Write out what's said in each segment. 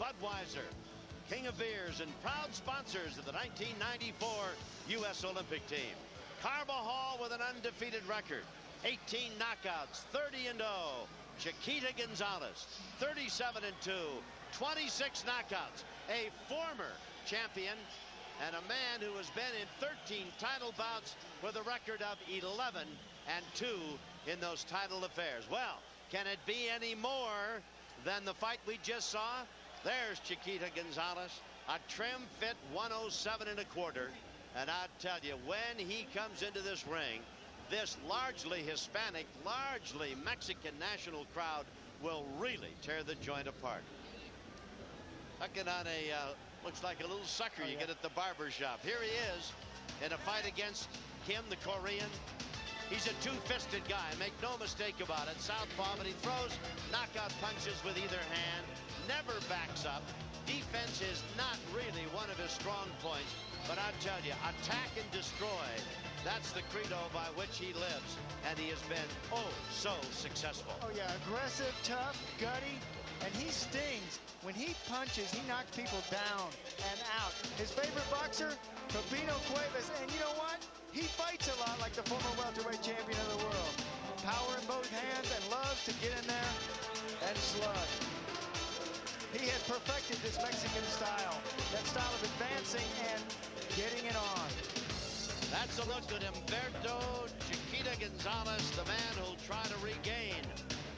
Budweiser, King of Beers, and proud sponsors of the 1994 U.S. Olympic team. Carbajal with an undefeated record, 18 knockouts, 30-0. Chiquita Gonzalez, 37-2, 26 knockouts. A former champion and a man who has been in 13 title bouts with a record of 11-2 in those title affairs. Well, can it be any more than the fight we just saw? There's Chiquita Gonzalez, a trim fit 107 1/4. And I'll tell you, when he comes into this ring, this largely Hispanic, largely Mexican national crowd will really tear the joint apart. Looking on a, looks like a little sucker you get at the barber shop. Here he is in a fight against Kim, the Korean. He's a two-fisted guy, make no mistake about it. Southpaw, but he throws knockout punches with either hand, never backs up. Defense is not really one of his strong points, but I tell you, attack and destroy, that's the credo by which he lives, and he has been oh so successful. Oh yeah, aggressive, tough, gutty, and he stings. When he punches, he knocks people down and out. His favorite boxer, Pepino Cuevas, and you know what? He fights a lot like the former welterweight champion of the world. Power in both hands and loves to get in there and slug. He has perfected this Mexican style, that style of advancing and getting it on. That's a look at Humberto Chiquita Gonzalez, the man who'll try to regain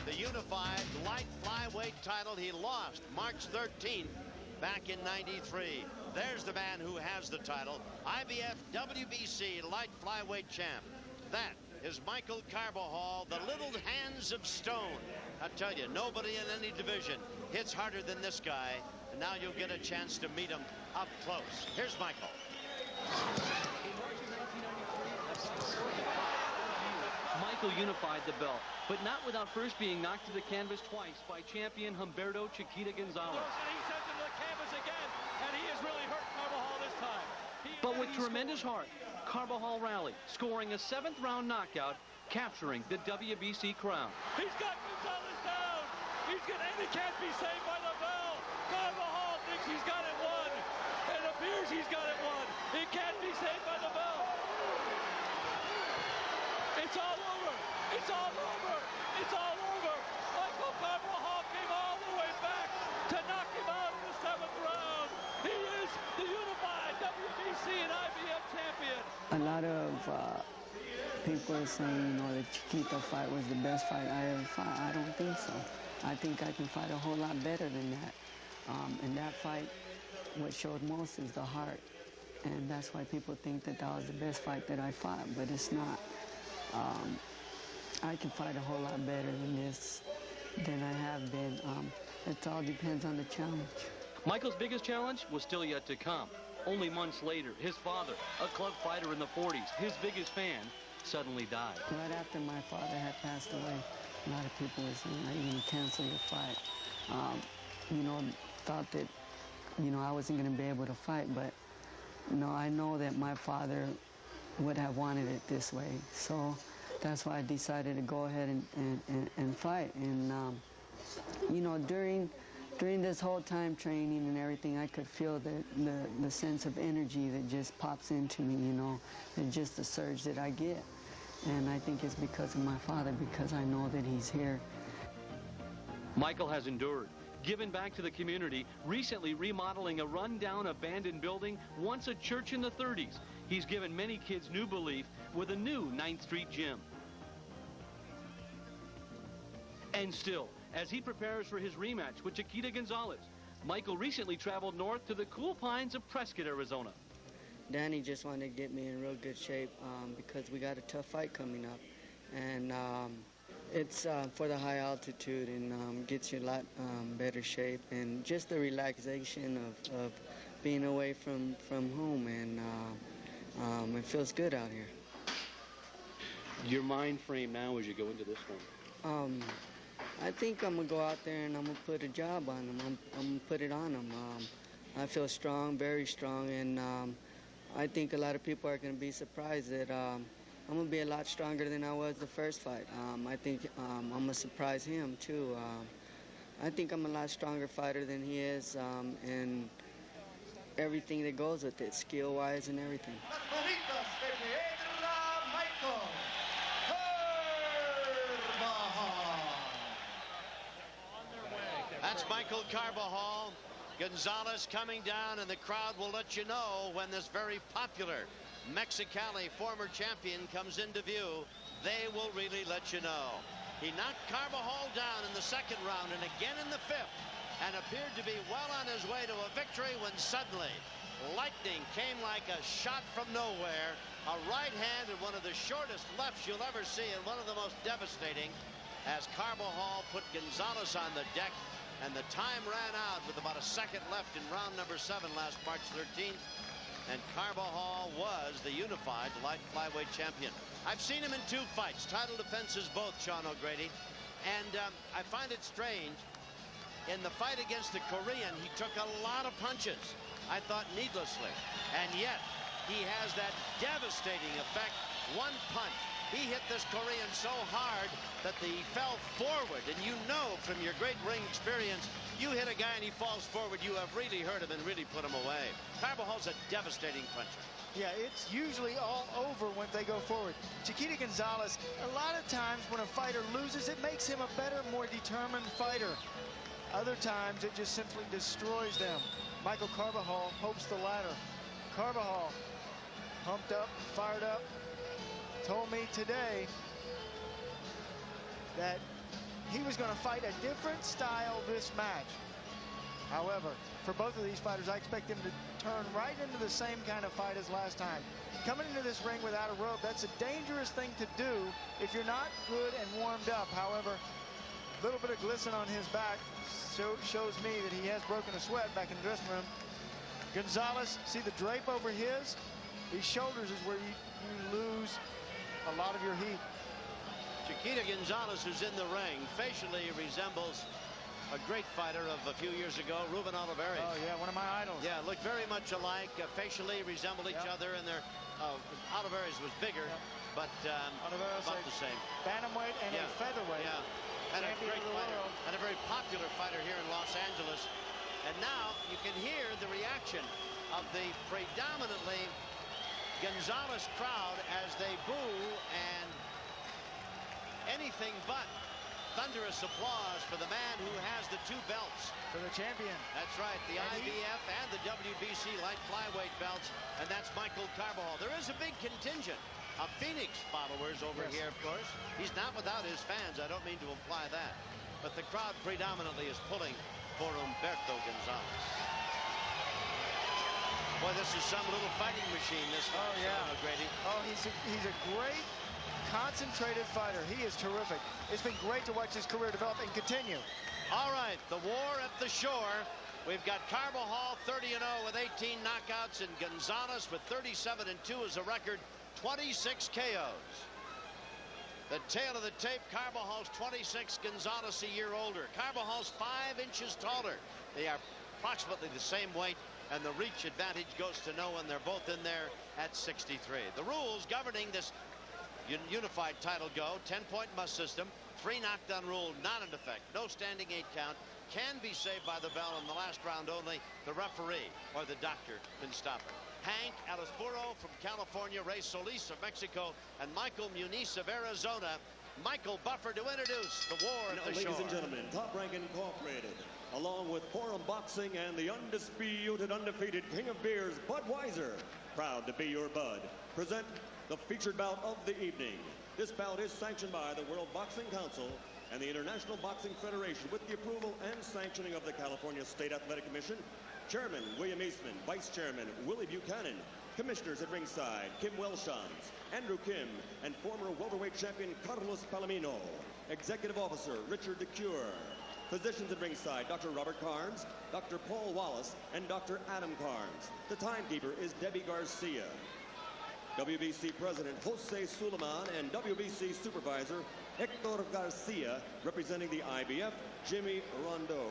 the unified light flyweight title he lost March 13th back in '93. There's the man who has the title, IBF WBC light flyweight champ. That is Michael Carbajal, the little hands of stone. I tell you, nobody in any division hits harder than this guy, and now you'll get a chance to meet him up close. Here's Michael. Michael unified the belt, but not without first being knocked to the canvas twice by champion Humberto Chiquita Gonzalez. And he sent him to the canvas again, and he has really hurt Carbajal this time. But with tremendous heart, Carbajal rallied, scoring a 7th-round knockout, capturing the WBC crown. He's got Gonzalez down. And he can't be saved by the bell. Carbajal thinks he's got it won. It appears he's got it won. He can't be saved by the bell. It's all over. It's all over. It's all over. Michael Carbajal came all the way back to knock him out in the 7th round. He is the unified WBC and IBF champion. A lot of people are saying, you know, the Chiquita fight was the best fight I ever fought. I don't think so. I think I can fight a whole lot better than that. In that fight, what showed most is the heart. And that's why people think that that was the best fight that I fought, but it's not. I can fight a whole lot better than this, than I have been. It all depends on the challenge. Michael's biggest challenge was still yet to come. Only months later, his father, a club fighter in the 40s, his biggest fan, suddenly died. Right after my father had passed away, a lot of people were saying, are you going to cancel your fight? You know, thought that, you know, I wasn't going to be able to fight, but, you know, I know that my father would have wanted it this way. So that's why I decided to go ahead and fight. And, you know, during this whole time training and everything, I could feel the sense of energy that just pops into me, you know, and just the surge that I get. And I think it's because of my father, because I know that he's here. Michael has endured, given back to the community, recently remodeling a run-down abandoned building, once a church in the 30s. He's given many kids new belief with a new 9th Street gym. And still, as he prepares for his rematch with Chiquita Gonzalez, Michael recently traveled north to the cool pines of Prescott, Arizona. Danny just wanted to get me in real good shape because we got a tough fight coming up. And it's for the high altitude and gets you a lot better shape. And just the relaxation of being away from home. And it feels good out here. Your mind frame now as you go into this one? I think I'm going to go out there and I'm going to put a job on them. I'm going to put it on them. I feel strong, very strong, and I think a lot of people are going to be surprised that I'm going to be a lot stronger than I was the first fight. I think I'm going to surprise him, too. I think I'm a lot stronger fighter than he is, and everything that goes with it, skill-wise and everything. That's Michael Carbajal. Gonzalez coming down, and the crowd will let you know when this very popular Mexicali former champion comes into view. They will really let you know. He knocked Carbajal down in the second round and again in the fifth, and appeared to be well on his way to a victory when suddenly lightning came like a shot from nowhere. A right hand and one of the shortest lefts you'll ever see, and one of the most devastating, as Carbajal put Gonzalez on the deck. And the time ran out with about a second left in round number 7 last March 13th. And Carbajal was the unified light flyweight champion. I've seen him in 2 fights, title defenses both, Sean O'Grady. And I find it strange. In the fight against the Korean, he took a lot of punches, I thought needlessly. And yet, he has that devastating effect. One punch. He hit this Korean so hard that he fell forward. And you know from your great ring experience, you hit a guy and he falls forward, you have really hurt him and really put him away. Carbajal's a devastating puncher. Yeah, it's usually all over when they go forward. Chiquita Gonzalez, a lot of times when a fighter loses, it makes him a better, more determined fighter. Other times, it just simply destroys them. Michael Carbajal hopes the latter. Carbajal, pumped up, fired up, told me today that he was going to fight a different style this match. However, for both of these fighters, I expect them to turn right into the same kind of fight as last time. Coming into this ring without a rope, that's a dangerous thing to do if you're not good and warmed up. However, a little bit of glisten on his back shows me that he has broken a sweat back in the dressing room. Gonzalez, see the drape over his? These shoulders is where you lose a lot of your heat. Chiquita Gonzalez, who's in the ring, facially resembles a great fighter of a few years ago, Ruben Olivares. Oh, yeah, one of my idols. Yeah, look very much alike, facially resemble each other, and they're, Olivares was bigger, but about the same. Bantamweight and a featherweight. Yeah, and a great fighter, and a very popular fighter here in Los Angeles. And now you can hear the reaction of the predominantly Gonzalez crowd as they boo, and anything but thunderous applause for the man who has the 2 belts. For the champion. That's right, the IBF and the WBC light flyweight belts, and that's Michael Carbajal. There is a big contingent of Phoenix followers over here, of course. He's not without his fans, I don't mean to imply that. But the crowd predominantly is pulling for Humberto Gonzalez. Boy, this is some little fighting machine, this one. Oh, yeah. O'Grady. Oh, he's a great, concentrated fighter. He is terrific. It's been great to watch his career develop and continue. All right, the war at the shore. We've got Carbajal 30-0 with 18 knockouts, and Gonzalez with 37-2 as a record, 26 KOs. The tail of the tape, Carbajal's 26, Gonzalez a year older. Carbajal's 5 inches taller. They are approximately the same weight, and the reach advantage goes to no one. They're both in there at 63. The rules governing this unified title go: 10-point must system, 3 knockdown rule not in effect, no standing 8 count, can be saved by the bell in the last round only. The referee or the doctor can stop it. Hank Alisburo from California, Ray Solis of Mexico, and Michael Muniz of Arizona. Michael Buffer to introduce the war at the shore. Ladies and gentlemen, Top Rank Incorporated, along with Forum Boxing and the undisputed, undefeated King of Beers, Budweiser, proud to be your bud, present the featured bout of the evening. This bout is sanctioned by the World Boxing Council and the International Boxing Federation with the approval and sanctioning of the California State Athletic Commission. Chairman William Eastman, Vice Chairman Willie Buchanan, Commissioners at ringside Kim Welshans, Andrew Kim, and former welterweight champion Carlos Palomino. Executive Officer Richard DeCure. Physicians at ringside Dr. Robert Carnes, Dr. Paul Wallace, and Dr. Adam Carnes. The timekeeper is Debbie Garcia. WBC President Jose Suleiman and WBC Supervisor Hector Garcia, representing the IBF, Jimmy Rondeau.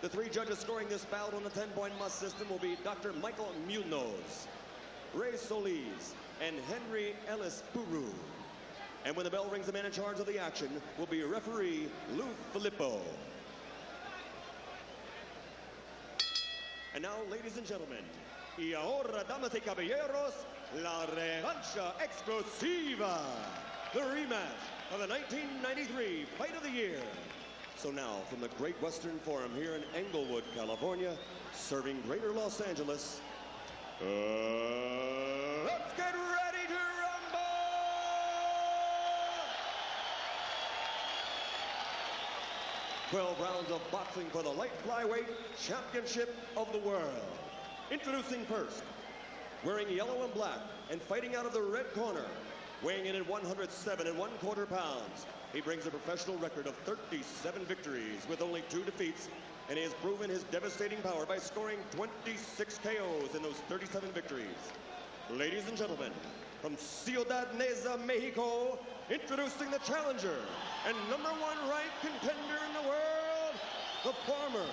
The 3 judges scoring this bout on the 10-point must system will be Dr. Michael Munoz, Ray Solis, and Henry Ellis Puru. And when the bell rings, the man in charge of the action will be referee Lou Filippo. And now, ladies and gentlemen, y ahora, damas y caballeros, la revancha exclusiva, the rematch of the 1993 Fight of the Year. So now, from the Great Western Forum here in Englewood, California, serving Greater Los Angeles, let's get ready to rumble! 12 rounds of boxing for the light flyweight championship of the world. Introducing first, wearing yellow and black and fighting out of the red corner, weighing in at 107 1/4 pounds. He brings a professional record of 37 victories with only 2 defeats, and he has proven his devastating power by scoring 26 KOs in those 37 victories. Ladies and gentlemen, from Ciudad Neza, Mexico, introducing the challenger and #1 ranked contender in the world, the former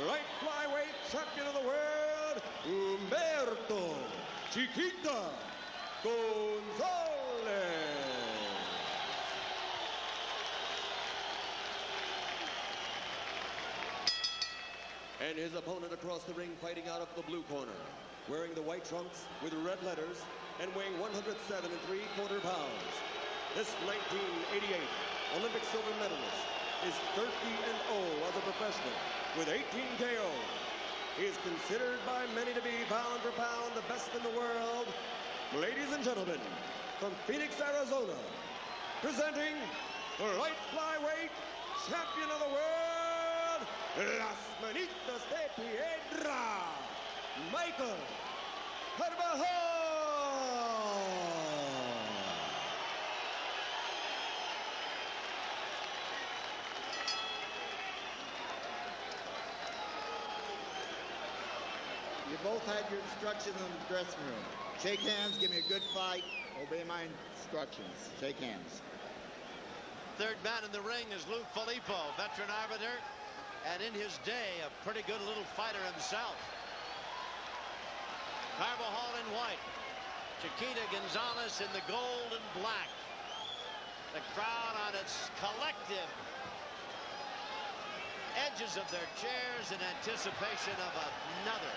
light flyweight champion of the world, Humberto Chiquita Gonzalez. And his opponent across the ring, fighting out of the blue corner, wearing the white trunks with red letters and weighing 107 3/4 pounds. This 1988 Olympic silver medalist is 30-0 as a professional with 18 KOs. He is considered by many to be pound for pound the best in the world. Ladies and gentlemen, from Phoenix, Arizona, presenting the light flyweight champion of the world, Las Manitas de Piedra, Michael Carbajal. You both had your instructions in the dressing room. Shake hands, give me a good fight, obey my instructions. Shake hands. Third man in the ring is Lou Filippo, veteran arbiter, and in his day, a pretty good little fighter himself. Carbajal in white, Chiquita Gonzalez in the gold and black. The crowd on its collective edges of their chairs in anticipation of another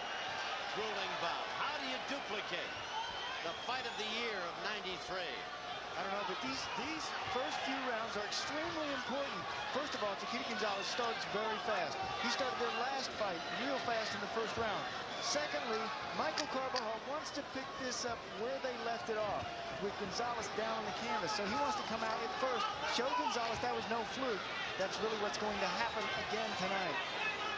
grueling bout. How do you duplicate the fight of the year of '93? I don't know, but these first few rounds are extremely important. First of all, Chiquita Gonzalez starts very fast. He started their last fight real fast in the first round. Secondly, Michael Carbajal wants to pick this up where they left it off, with Gonzalez down on the canvas. So he wants to come out at first, show Gonzalez that was no fluke. That's really what's going to happen again tonight.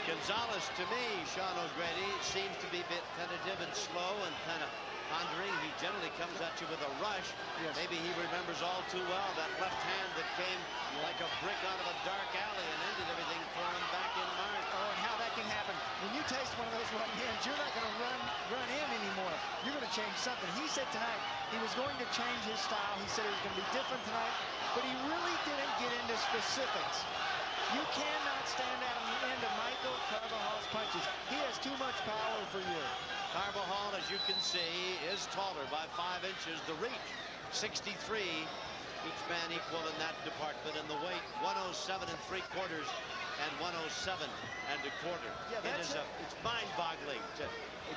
Gonzalez, to me, Sean O'Grady, seems to be a bit tentative and slow and kind of pondering. He generally comes at you with a rush. Yes. Maybe he remembers all too well that left hand that came like a brick out of a dark alley and ended everything for him back in March. Oh, and how that can happen. When you taste one of those right hands, you're not going to run in anymore. You're going to change something. He said tonight he was going to change his style. He said it was going to be different tonight, but he really didn't get into specifics. You cannot stand out on the end of Michael Carvajal's punches. He has too much power for you. Carbajal, as you can see, is taller by 5 inches. The reach, 63. Each man equal in that department. And the weight, 107 3/4 and 107 1/4. Yeah, that's it. It's mind-boggling to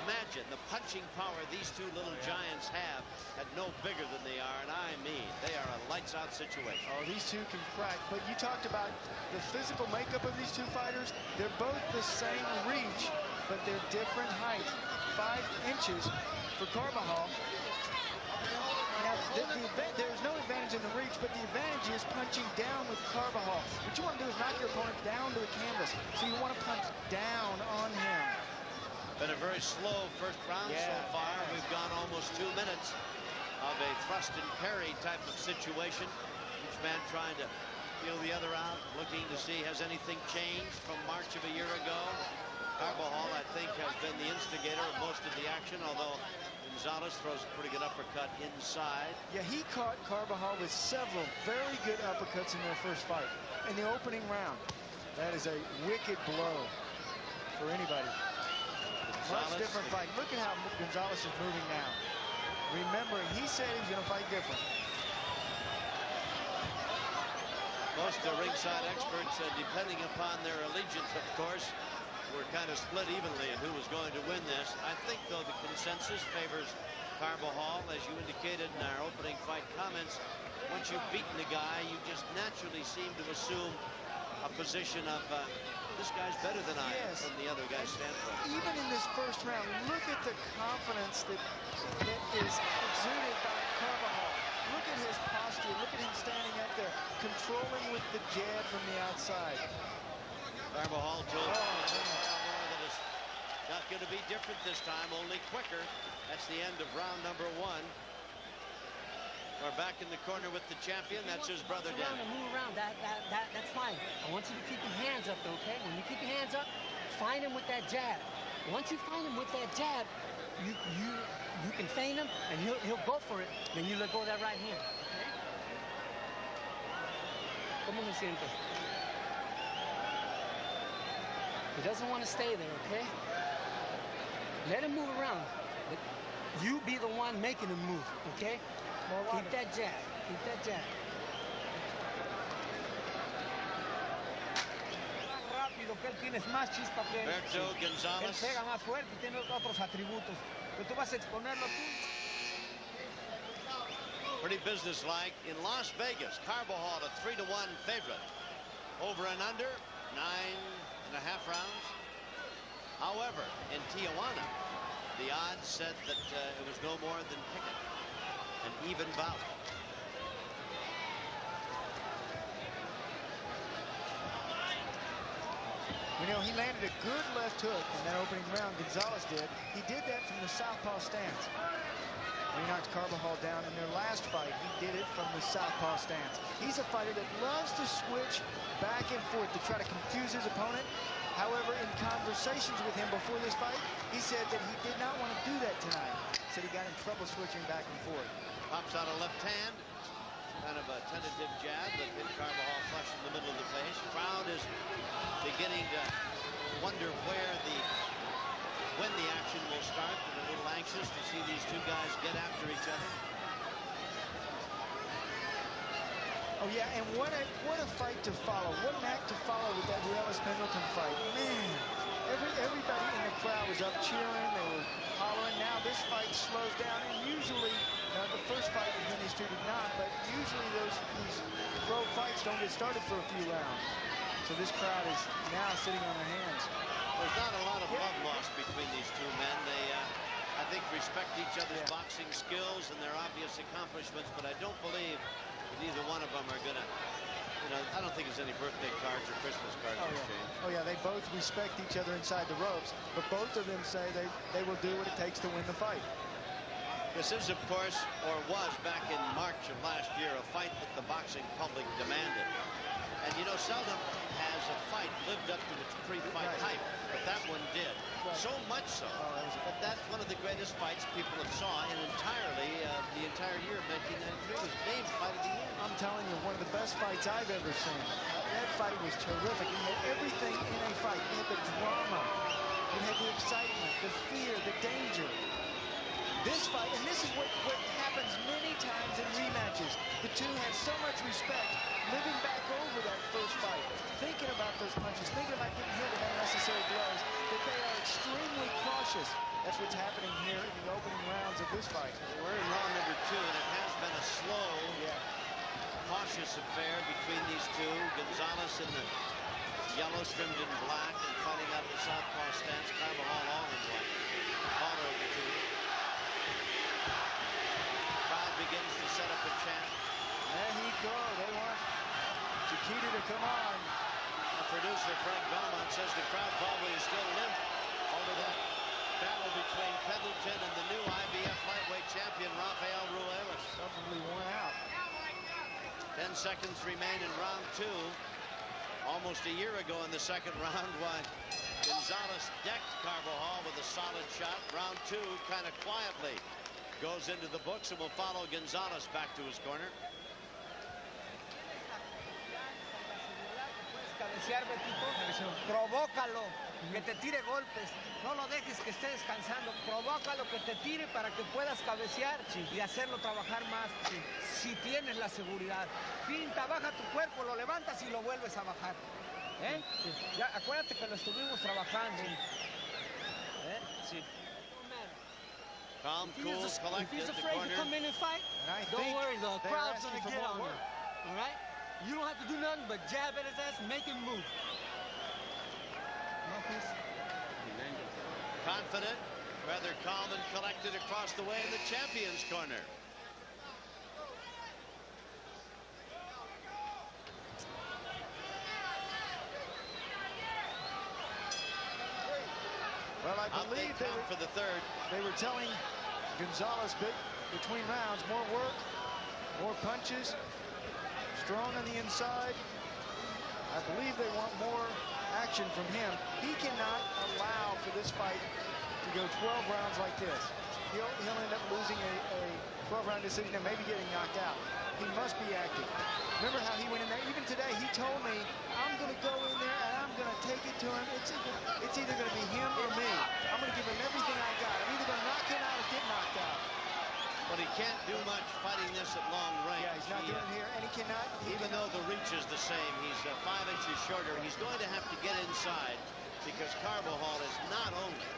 imagine the punching power these two little giants have at no bigger than they are. And I mean, they are a lights-out situation. Oh, these two can crack. But you talked about the physical makeup of these two fighters. They're both the same reach, but they're different height. 5 inches for Carbajal. Now, there's no advantage in the reach, but the advantage is punching down with Carbajal. What you want to do is knock your opponent down to the canvas. So you want to punch down on him. Been a very slow first round so far. Yes. We've gone almost 2 minutes of a thrust and parry type of situation. Each man trying to feel the other out, looking to see has anything changed from March of a year ago. Carbajal, I think, has been the instigator of most of the action, although Gonzalez throws a pretty good uppercut inside. Yeah, he caught Carbajal with several very good uppercuts in their first fight. In the opening round, that is a wicked blow for anybody. Much different fight. Look at how Gonzalez is moving now. Remembering, he said he was going to fight different. Most of the ringside experts, depending upon their allegiance, of course, were kind of split evenly in who was going to win this. I think, though, the consensus favors Carbajal, as you indicated in our opening fight comments. Once you've beaten the guy, you just naturally seem to assume a position of this guy's better than I am from the other guy's standpoint. Even in this first round, look at the confidence that is exuded by Carbajal. Look at his posture. Look at him standing out there, controlling with the jab from the outside. Carbajal told that it's not going to be different this time, only quicker. That's the end of round number 1. We're back in the corner with the champion. That's his brother, Dan. Move around. That's fine. I want you to keep your hands up, okay? When you keep your hands up, find him with that jab. Once you find him with that jab, you can feint him, and he'll go for it. Then you let go of that right hand. Okay? ¿Cómo me siento? He doesn't want to stay there, okay? Let him move around. But you be the one making him move, okay? Keep that jab. Keep that jab. Más rápido que él, tienes más chispa que él. Humberto Gonzalez. Él pega más fuerte y tiene otros atributos. Pero tú vas a exponerlo tú. Pretty businesslike in Las Vegas. Carbajal, a 3-1 favorite. Over and under 9.5 rounds. However, in Tijuana, the odds said that it was no more than picket. An even bout. You know, he landed a good left hook in that opening round. Gonzalez did. He did that from the southpaw stance. When he knocked Carbajal down in their last fight, he did it from the southpaw stance. He's a fighter that loves to switch back and forth to try to confuse his opponent. However, in conversations with him before this fight, he said that he did not want to do that tonight. Said he got in trouble switching back and forth. Pops out a left hand. Kind of a tentative jab that hit Carbajal flush in the middle of the face. Crowd is beginning to wonder when the action will start. They're a little anxious to see these two guys get after each other. Oh yeah, and what a fight to follow. What an act to follow with that Ruelas-Pendleton fight. Man, everybody in the crowd was up cheering. They were hollering. Now this fight slows down, and usually the first fight between these two did not, but usually these pro fights don't get started for a few rounds. So this crowd is now sitting on their hands. There's not a lot of love lost between these two men. They, I think, respect each other's boxing skills and their obvious accomplishments, but I don't believe that either one of them are going to, I don't think there's any birthday cards or Christmas cards exchanged. Oh, yeah, they both respect each other inside the ropes, but both of them say they will do what it takes to win the fight. This is, of course, or was back in March of last year, a fight that the boxing public demanded. And, seldom has a fight lived up to its pre-fight hype, but that one did. So much so that that's one of the greatest fights people have saw in the entire year of 1993. It was named Fight of the Year. I'm telling you, one of the best fights I've ever seen. That fight was terrific. It had everything in a fight. It had the drama. It had the excitement, the fear, the danger. This fight, and this is what happens many times in rematches. The two have so much respect, living back over that first fight, thinking about those punches, thinking about getting hit with unnecessary blows, that they are extremely cautious. That's what's happening here in the opening rounds of this fight. We're in round number 2, and it has been a slow, cautious affair between these two. Gonzalez in the yellow trimmed in black and fighting out the southpaw stance. Carbajal all in white. Taller of the two. Crowd begins to set up a chant. There he goes. They want Chiquita to come on. Our producer Frank Belmont says the crowd probably is still limp over that battle between Pendleton and the new IBF lightweight champion Rafael Ruelas. Probably worn out. 10 seconds remain in round 2. Almost a year ago in the second round, Gonzalez decked Carbajal with a solid shot. Round 2, kind of quietly, goes into the books, and will follow Gonzalez back to his corner. Provócalo, que te tire golpes. No lo dejes que esté descansando. Provócalo, que te tire para que puedas cabecear y hacerlo trabajar más. Si tienes la seguridad. Pinta, baja tu cuerpo, lo levantas y lo vuelves a bajar. Ya, acuérdate que lo estuvimos trabajando. Sí. Calm, cool, collected. If he's afraid to come in and fight, don't worry, the crowd's going to get on him. All right? You don't have to do nothing but jab at his ass and make him move. Confident, rather calm and collected across the way in the champion's corner. Well, I believe for the third. They were telling Gonzalez between rounds, more work, more punches, strong on the inside. I believe they want more action from him. He cannot allow for this fight to go 12 rounds like this. He'll end up losing a 12-round decision and maybe getting knocked out. He must be active. Remember how he went in there? Even today, he told me, I'm going to go in there and I'm going to take it to him. It's either going to be him or me. I'm going to give him everything I got. I'm either going to knock him out or get knocked out. But he can't do much fighting this at long range. Yeah, he's not doing it here, and he cannot. Even though the reach is the same, he's 5 inches shorter. He's going to have to get inside because Carbajal is not only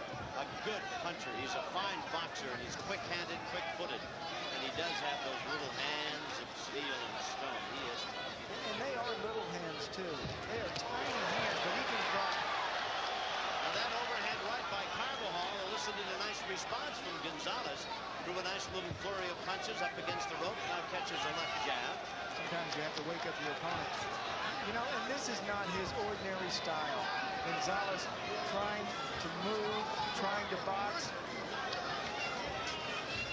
a good puncher, he's a fine boxer, and he's quick-handed, quick-footed. And he does have those little hands of steel and stone. He is tough. And they are little hands, too. They are tiny hands, but he can drop. Now that overhand right by Carbajal elicited a nice response from Gonzalez. Threw a nice little flurry of punches up against the rope. Now catches a left jab. Sometimes you have to wake up your opponent. You know, and this is not his ordinary style. Gonzalez trying to move, trying to box.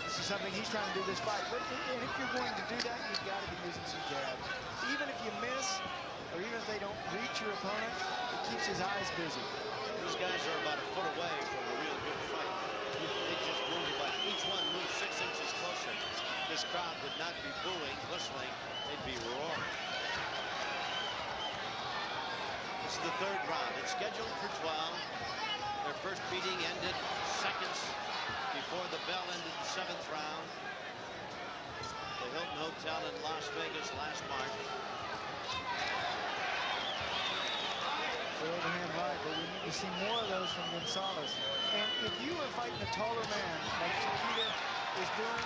This is something he's trying to do this fight. But and if you're going to do that, you've got to be using some jabs. Even if you miss, or even if they don't reach your opponent, it keeps his eyes busy. These guys are about a foot away from a real good fight. They just move about each one moves 6 inches closer. This crowd would not be booing, whistling, they'd be roaring. This is the third round. It's scheduled for 12. Their first meeting ended seconds before the bell ended the 7th round. The Hilton Hotel in Las Vegas last March. The overhand right, but we need to see more of those from Gonzalez. And if you are fighting a taller man like Chiquita is doing,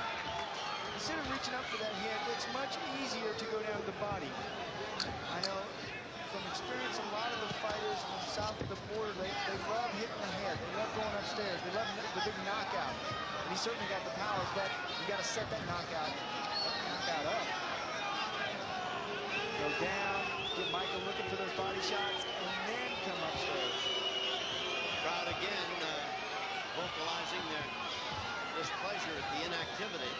instead of reaching up for that head, it's much easier to go down to the body. I know from experience, a lot of the fighters from south of the border, they love hitting the head. They love going upstairs. They love the big knockout. And he certainly got the power, but you got to set that knockout up. Go down, get Michael looking for those body shots, and then come upstairs. Crowd again vocalizing their displeasure at the inactivity.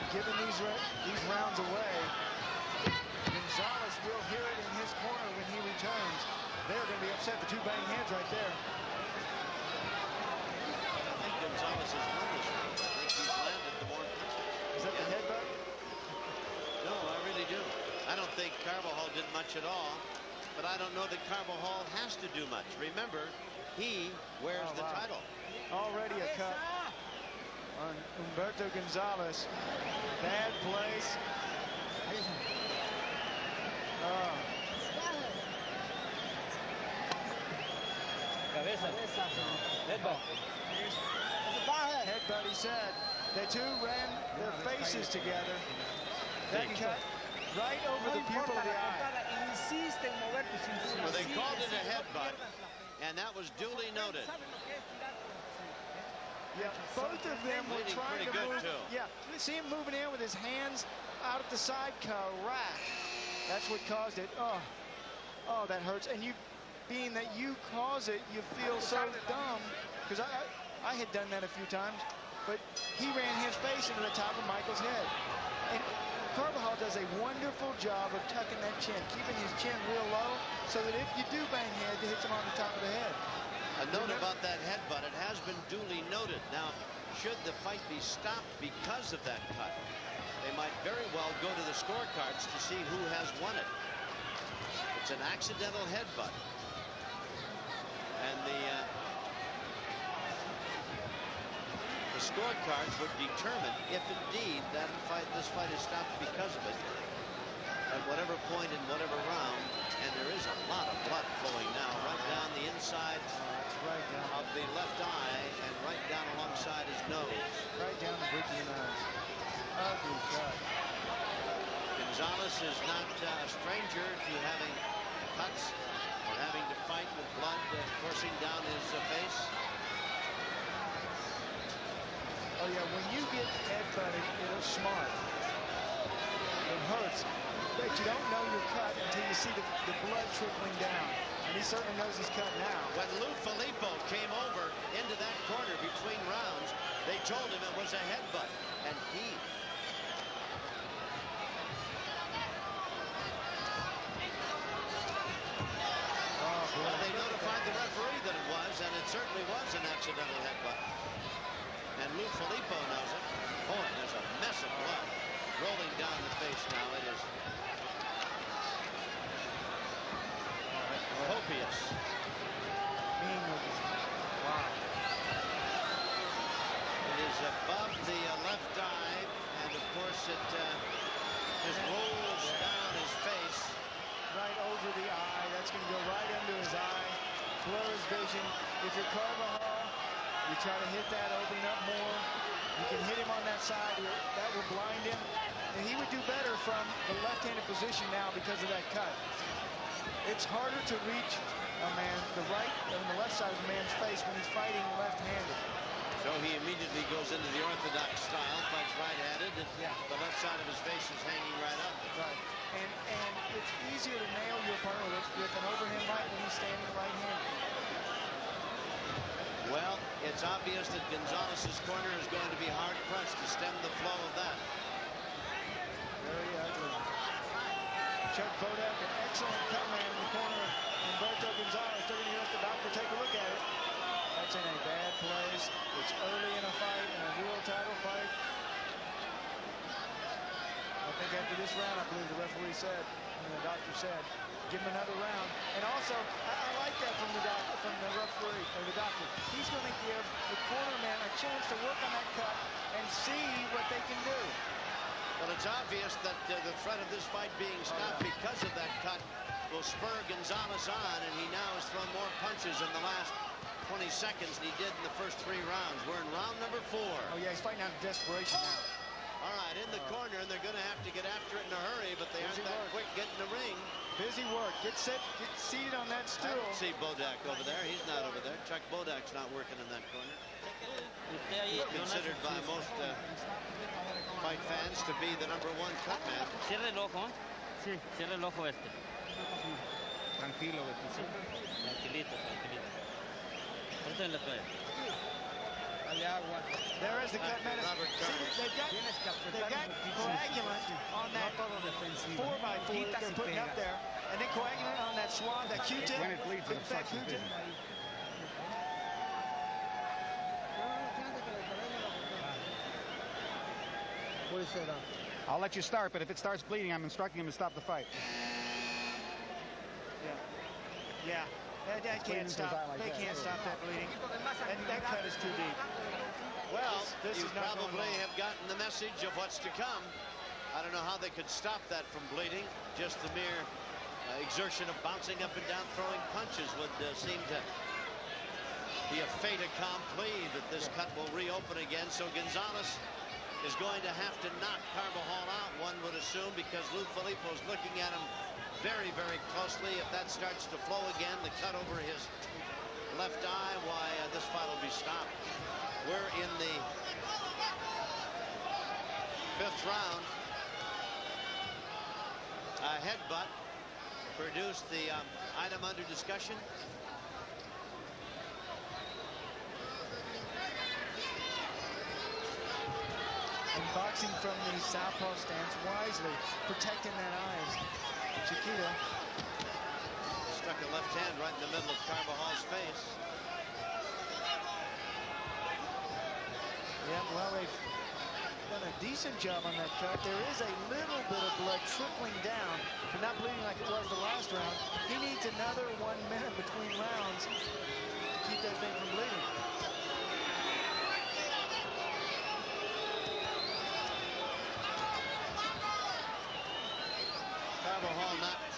Giving these rounds away, Gonzalez will hear it in his corner when he returns. They're going to be upset for 2 bang hands right there. I think Gonzalez has won this round. I think he's landed the more punches. Is that the headbutt? No, I really do. I don't think Carbajal did much at all, but I don't know that Carbajal has to do much. Remember, he wears the title. Already a cut on Humberto Gonzalez. Bad place. Cabeza. Headbutt. Headbutt, he said. The two ran their faces together. That cut right over the pupil of the eye. Well, they called it a headbutt, and that was duly noted. Yeah, both of them were trying to move. Too. Yeah, see him moving in with his hands out at the side. Correct. That's what caused it. Oh, that hurts. And you, being that you cause it, you feel so dumb. Because I had done that a few times, but he ran his face into the top of Michael's head. And Carbajal does a wonderful job of tucking that chin, keeping his chin real low, so that if you do bang head, it hits him on the top of the head. A note about that headbutt, it has been duly noted. Now, should the fight be stopped because of that cut, they might very well go to the scorecards to see who has won it. It's an accidental headbutt. And the the scorecards would determine if indeed this fight is stopped because of it at whatever point in whatever round. And there is a lot of blood flowing now right down the inside of the left eye and right down alongside his nose. Right down the bridge of the nose. Ugly cut. Gonzalez is not a stranger to having cuts or having to fight with blood coursing down his face. Oh yeah, when you get headbutted, it's smart. It hurts. But you don't know you're cut until you see the blood trickling down. And he certainly knows he's cut now. When Lou Filippo came over into that corner between rounds, they told him it was a headbutt. And he... Well, they notified the referee that it was, and it certainly was an accidental headbutt. And Lou Filippo knows it. Boy, there's a mess of blood rolling down the face now. It is copious. Wow. It is above the left eye, and of course it just rolls down his face. Right over the eye. That's going to go right under his eye. Blur his vision. If you're Carbajal, you try to hit that, open up more. You can hit him on that side. That will blind him. And he would do better from the left-handed position now because of that cut. It's harder to reach a man, the right and the left side of the man's face when he's fighting left-handed. So he immediately goes into the orthodox style, fights right-handed, and the left side of his face is hanging right up. Right. And it's easier to nail your opponent with an overhand right when he's standing right-handed. Well, it's obvious that Gonzalez's corner is going to be hard-pressed to stem the flow of that. Very ugly. Chuck Bodak, an excellent cut man in the corner of Humberto Gonzalez. They're going to let the doctor take a look at it. That's in a bad place. It's early in a fight, in a world title fight. I think after this round, I believe the referee said, and the doctor said, give him another round. And also, I like that from the doctor, from the referee, or the doctor. He's going to give the corner man a chance to work on that cut and see what they can do. Well, it's obvious that the threat of this fight being stopped because of that cut will spur Gonzalez on, and he now has thrown more punches in the last 20 seconds than he did in the first 3 rounds. We're in round number 4. Oh, yeah, he's fighting out of desperation now. All right, in the corner, and they're going to have to get after it in a hurry, but they aren't that quick getting the ring. Busy work. Get set, get seated on that stool. I don't see Bodak over there. He's not over there. Chuck Bodak's not working in that corner. Considered by most fight fans to be the #1 cut man. Cierra el ojo, ¿eh? Sí, cierra el ojo este. Tranquilo, sí. Tranquilito, tranquilito. Ponte en la toalla. There is the cut man. See, they've got coagulant on that 4x4 they're putting up there, and then coagulant on that swab, that Q-tip. When it bleeds, it sucks the vision. What is that? I'll let you start, but if it starts bleeding, I'm instructing him to stop the fight. Yeah. That can't stop. They can't stop that bleeding. That cut is too deep. Well, this you is not probably have gotten the message of what's to come. I don't know how they could stop that from bleeding. Just the mere exertion of bouncing up and down, throwing punches would seem to be a fait accompli that this cut will reopen again. So Gonzalez is going to have to knock Carbajal out, one would assume, because Lou Filippo is looking at him very, very closely. If that starts to flow again, the cut over his left eye, why, this fight will be stopped. We're in the 5th round. A headbutt produced the item under discussion. And boxing from the southpaw stance wisely, protecting that eyes. Chiquita struck a left hand right in the middle of Carvajal's face. Yeah, well, they've done a decent job on that cut. There is a little bit of blood trickling down, but not bleeding like it was the last round. He needs another 1 minute between rounds to keep that thing from bleeding.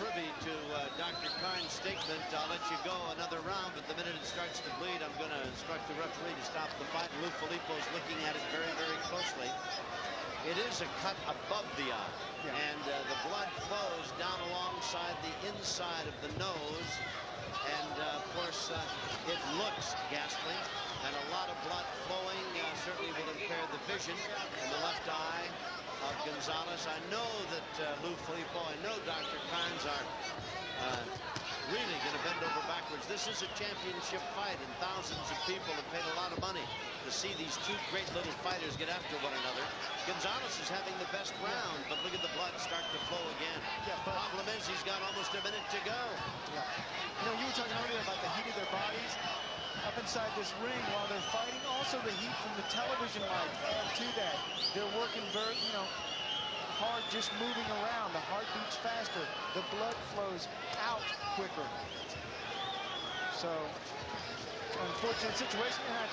privy to Dr. Karn's statement. I'll let you go another round, but the minute it starts to bleed, I'm going to instruct the referee to stop the fight. Lou Filippo's looking at it very, very closely. It is a cut above the eye, and the blood flows down alongside the inside of the nose, and of course it looks ghastly, and a lot of blood flowing certainly will impair the vision in the left eye of Gonzalez. I know that Lou Filippo, I know Dr. Karns are really going to bend over backwards. This is a championship fight, and thousands of people have paid a lot of money to see these two great little fighters get after one another. Gonzalez is having the best round, but look at the blood start to flow again. Problem is he's got almost a minute to go. You know, you were talking earlier about the heat of their bodies up inside this ring while they're fighting. Also the heat from the television light add to that. They're working very, you know, hard, just moving around. The heart beats faster. The blood flows out quicker. So, unfortunate situation, and I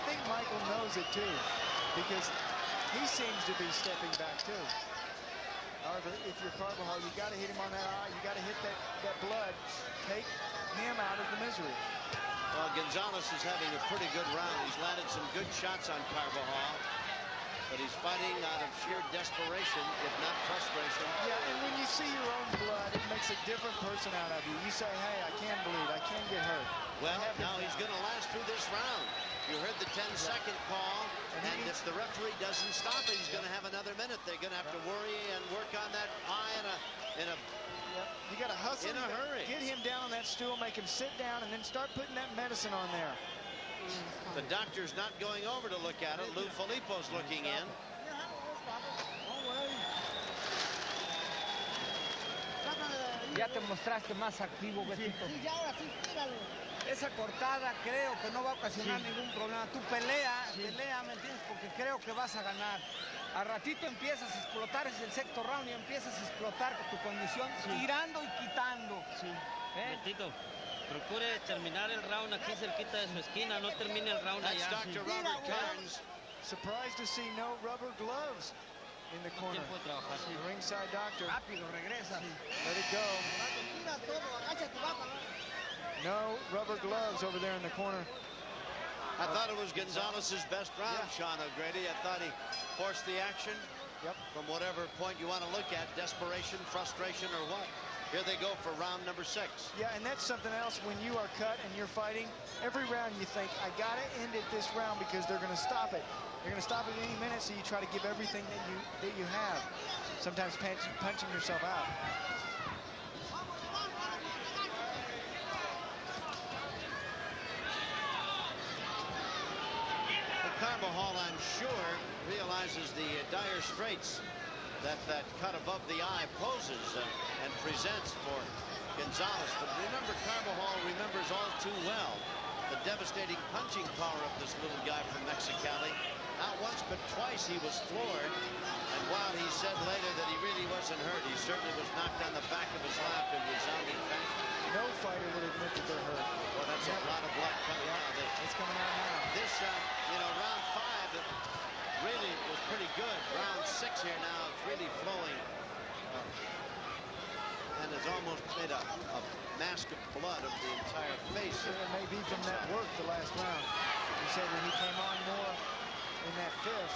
think Michael knows it too, because he seems to be stepping back too. However, if you're Carbajal, you got to hit him on that eye. You got to hit that blood. Take him out of the misery. Well, Gonzalez is having a pretty good round. He's landed some good shots on Carbajal, but he's fighting out of sheer desperation, if not frustration. Yeah, and when you see your own blood, it makes a different person out of you. You say, hey, I can bleed. I can get hurt. Well, now he's going to last through this round. You heard the 10-second call, and if the referee doesn't stop it, he's going to have another minute. They're going to have to worry and work on that eye in a you got to hustle in a hurry. Get him down on that stool, make him sit down, and then start putting that medicine on there. The doctor's not going over to look at it. Lou Filippo's looking in. Ya te mostraste más activo, Betito. Sí, ahora sí, tíralo. Esa cortada creo que no va a ocasionar ningún problema. Tú pelea, ¿me entiendes? Porque creo que vas a ganar. A ratito empiezas a explotar, es el sexto round y empiezas a explotar con tu condición, tirando y quitando. Betito, procure terminar el round aquí cerquita de su esquina, no termine el round allá. That's Dr. Robert Karns. Surprised to see no rubber gloves in the corner. The ringside doctor. Rápido, regresa. Let it go. No rubber gloves over there in the corner. I thought it was Gonzalez's best round, Sean O'Grady. I thought he forced the action from whatever point you want to look at, desperation, frustration, or what. Here they go for round number 6. Yeah, and that's something else when you are cut and you're fighting. Every round you think, I got to end it this round because they're going to stop it. They're going to stop it any minute, so you try to give everything that you have. Sometimes punching yourself out. Carbajal, I'm sure, realizes the dire straits that cut above the eye poses and presents for Gonzalez. But remember, Carbajal remembers all too well the devastating punching power of this little guy from Mexicali. Not once, but twice he was floored. And while he said later that he really wasn't hurt, he certainly was knocked on the back of his lap in resounding fashion. No fighter would admit that they're hurt. Well, that's a lot of blood coming out. It's coming out now. This, you know, round 5 really was pretty good. Round 6 here now, it's really flowing. And has almost made a mask of blood of the entire face. It may be from that work the last round. He said when he came on more in that 5th.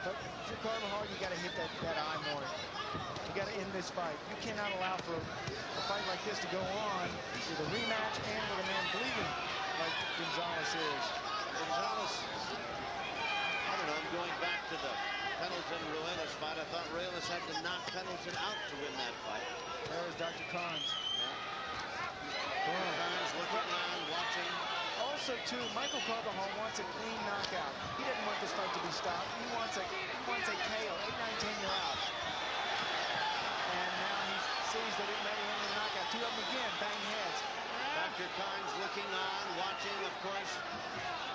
But for Carbajal, you got to hit that eye more. You got to end this fight. You cannot allow for a fight like this to go on with a rematch and with a man bleeding like Gonzalez is. Gonzalez, I don't know, I'm going back to the Pendleton-Ruelas fight. I thought Ruelas had to knock Pendleton out to win that fight. There's Dr. Karns. Karns looking on, watching. Also, too, Michael Carbajal wants a clean knockout. He doesn't want this fight to be stopped. He wants a KO, 8, 9, 10, you're out. And now he sees that it may end in a knockout. Two of them again, bang heads. Dr. Karns looking on, watching, of course,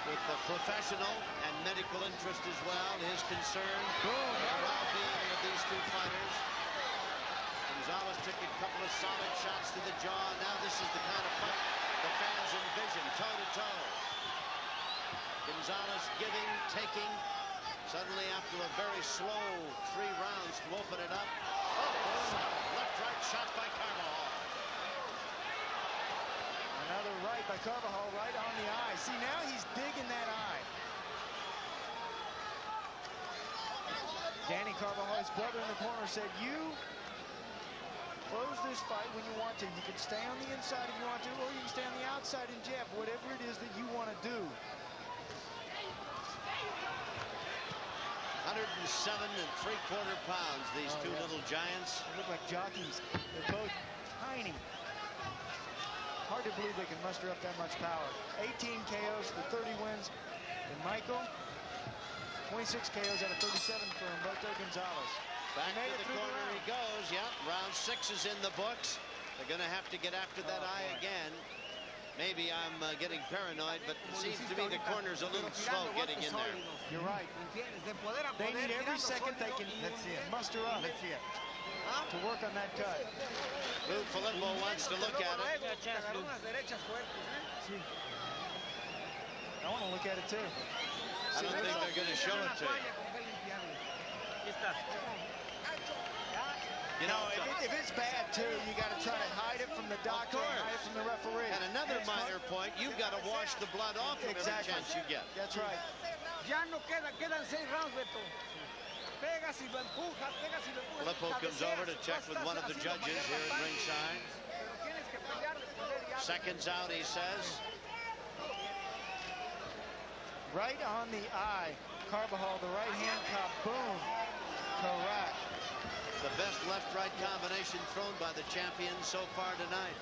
with the professional and medical interest as well. His concern for the well-being of these two fighters. Gonzalez took a couple of solid shots to the jaw. Now this is the kind of fight the fans envision, toe-to-toe. Gonzalez giving, taking. Suddenly, after a very slow 3 rounds to open it up, Left-right shot by Carbajal. Another right by Carbajal, right on the eye. See, now he's digging that eye. Danny Carbajal, his brother in the corner, said, you close this fight when you want to. You can stay on the inside if you want to, or you can stay on the outside and jab, whatever it is that you want to do. 107 3/4 pounds, these two little giants. They look like jockeys. They're both tiny. Hard to believe they can muster up that much power. 18 KOs for 30 wins in Michael. 26 KOs out of 37 for Humberto Gonzalez. Back to the corner he goes. Yep, round 6 is in the books. They're going to have to get after that eye again. Maybe I'm getting paranoid, but it seems to me the corner's a little slow getting in there. You're right. They need every second they can muster up to work on that cut. Lou Filippo wants to look at it. I want to look at it too. I don't think they're going to show it to you. You know, if it's bad too, you got to try to hide it from the doctor, hide it from the referee. And another minor point, you've got to wash the blood off from every chance you get. That's right. Quedan 6 rounds, Beto. Pegas y lo empujas, pegas y lo empujas. Filippo comes over to check with one of the judges here at ringside. Seconds out, he says. Right on the eye. Carbajal, the right hand cop, boom. Correct. The best left-right combination thrown by the champions so far tonight.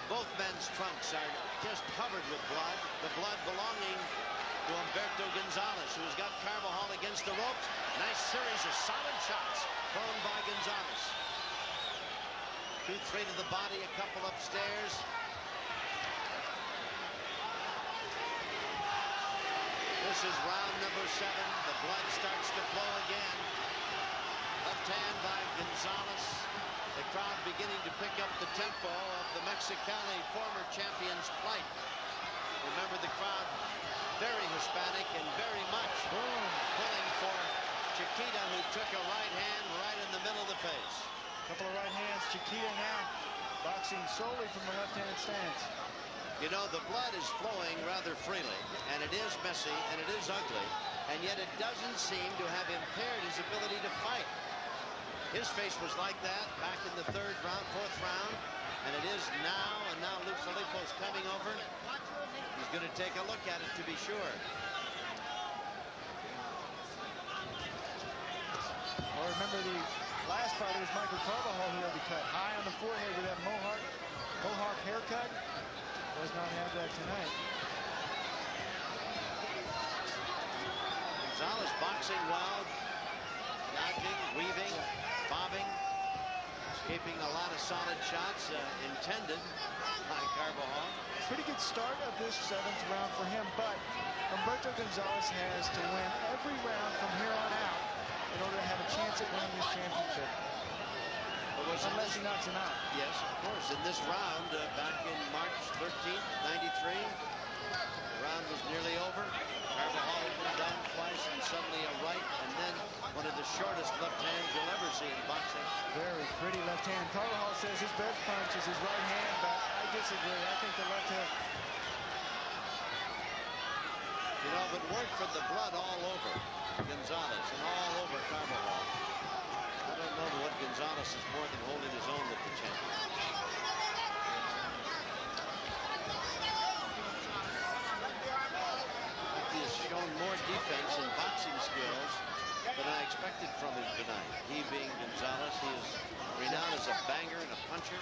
Both men's trunks are just covered with blood. The blood belonging to Humberto Gonzalez, who's got Carbajal against the ropes. Nice series of solid shots thrown by Gonzalez. 2-3 to the body, a couple upstairs. This is round number 7. The blood starts to flow again. Left hand by Gonzalez. The crowd beginning to pick up the tempo of the Mexicali former champion's flight. Remember, the crowd very Hispanic and very much pulling for Chiquita, who took a right hand right in the middle of the face. Couple of right hands. Chiquita now boxing solely from the left-handed stance. You know, the blood is flowing rather freely, and it is messy, and it is ugly, and yet it doesn't seem to have impaired his ability to fight. His face was like that back in the 3rd round, 4th round, and it is now, and now Lou Filippo's coming over. He's going to take a look at it to be sure. Well, remember the last fight, it was Michael Carbajal who had the cut high on the forehead with that mohawk haircut. Does not have that tonight. Gonzalez boxing well, dodging, weaving, bobbing, escaping a lot of solid shots intended by Carbajal. Pretty good start of this 7th round for him, but Humberto Gonzalez has to win every round from here on out in order to have a chance at winning this championship. Unless he knocks him out. Yes, of course. In this round, back in March 13th, 93, the round was nearly over. Carbajal had been down twice, and suddenly a right, and then one of the shortest left hands you'll ever see in boxing. Very pretty left hand. Carbajal says his best punch is his right hand, but I disagree. I think the left hook. You know, if it weren't for the blood all over Gonzalez and all over Carbajal, I don't know what Gonzalez is more than holding his own with the champion. He has shown more defense and boxing skills than I expected from him tonight. He being Gonzalez, he is renowned as a banger and a puncher.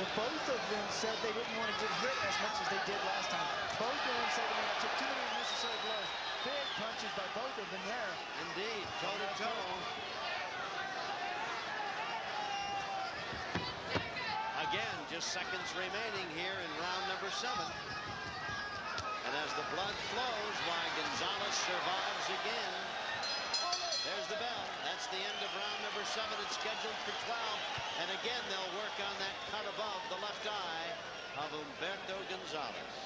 Well, both of them said they didn't want to get hit as much as they did last time. Both of them said they took too many unnecessary blows. Big punches by both of them there. Indeed, toe-to-toe. Again, just seconds remaining here in round number 7. And as the blood flows, why Gonzalez survives again. There's the bell. That's the end of round number 7. It's scheduled for 12. And again, they'll work on that cut above the left eye of Humberto Gonzalez.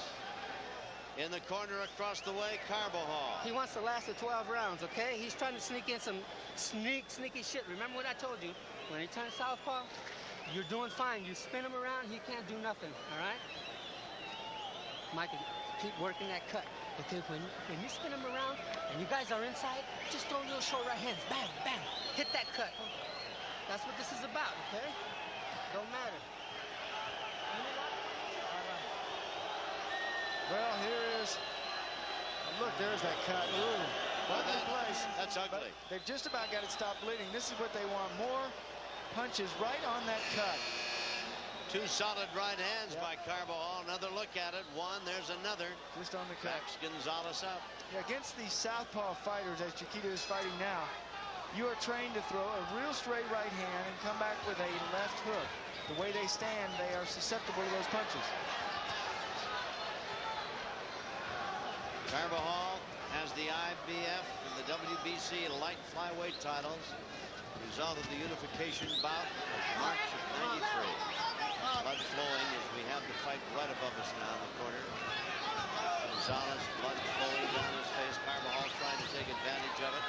In the corner across the way, Carbajal. He wants to last the 12 rounds, okay? He's trying to sneak in some sneaky shit. Remember what I told you? When he turns southpaw, you're doing fine. You spin him around, he can't do nothing, all right? Michael, keep working that cut. Okay, when you spin him around and you guys are inside, just throw little short right hands. Bang, bang. Hit that cut. That's what this is about, okay? Don't matter. Well, here is, look, there's that cut. Ooh, well, that's ugly. But they've just about got it stopped bleeding. This is what they want, more punches right on that cut. Two solid right hands by Carbajal. Another look at it. One, there's another. Just on the cut. Backs Gonzalez up. Yeah, against these southpaw fighters, as Chiquita is fighting now, you are trained to throw a real straight right hand and come back with a left hook. The way they stand, they are susceptible to those punches. Carbajal has the IBF and the WBC light flyweight titles. Result of the unification bout of March of '93. Blood flowing as we have the fight right above us now in the corner. Gonzalez, blood flowing down his face. Carbajal trying to take advantage of it.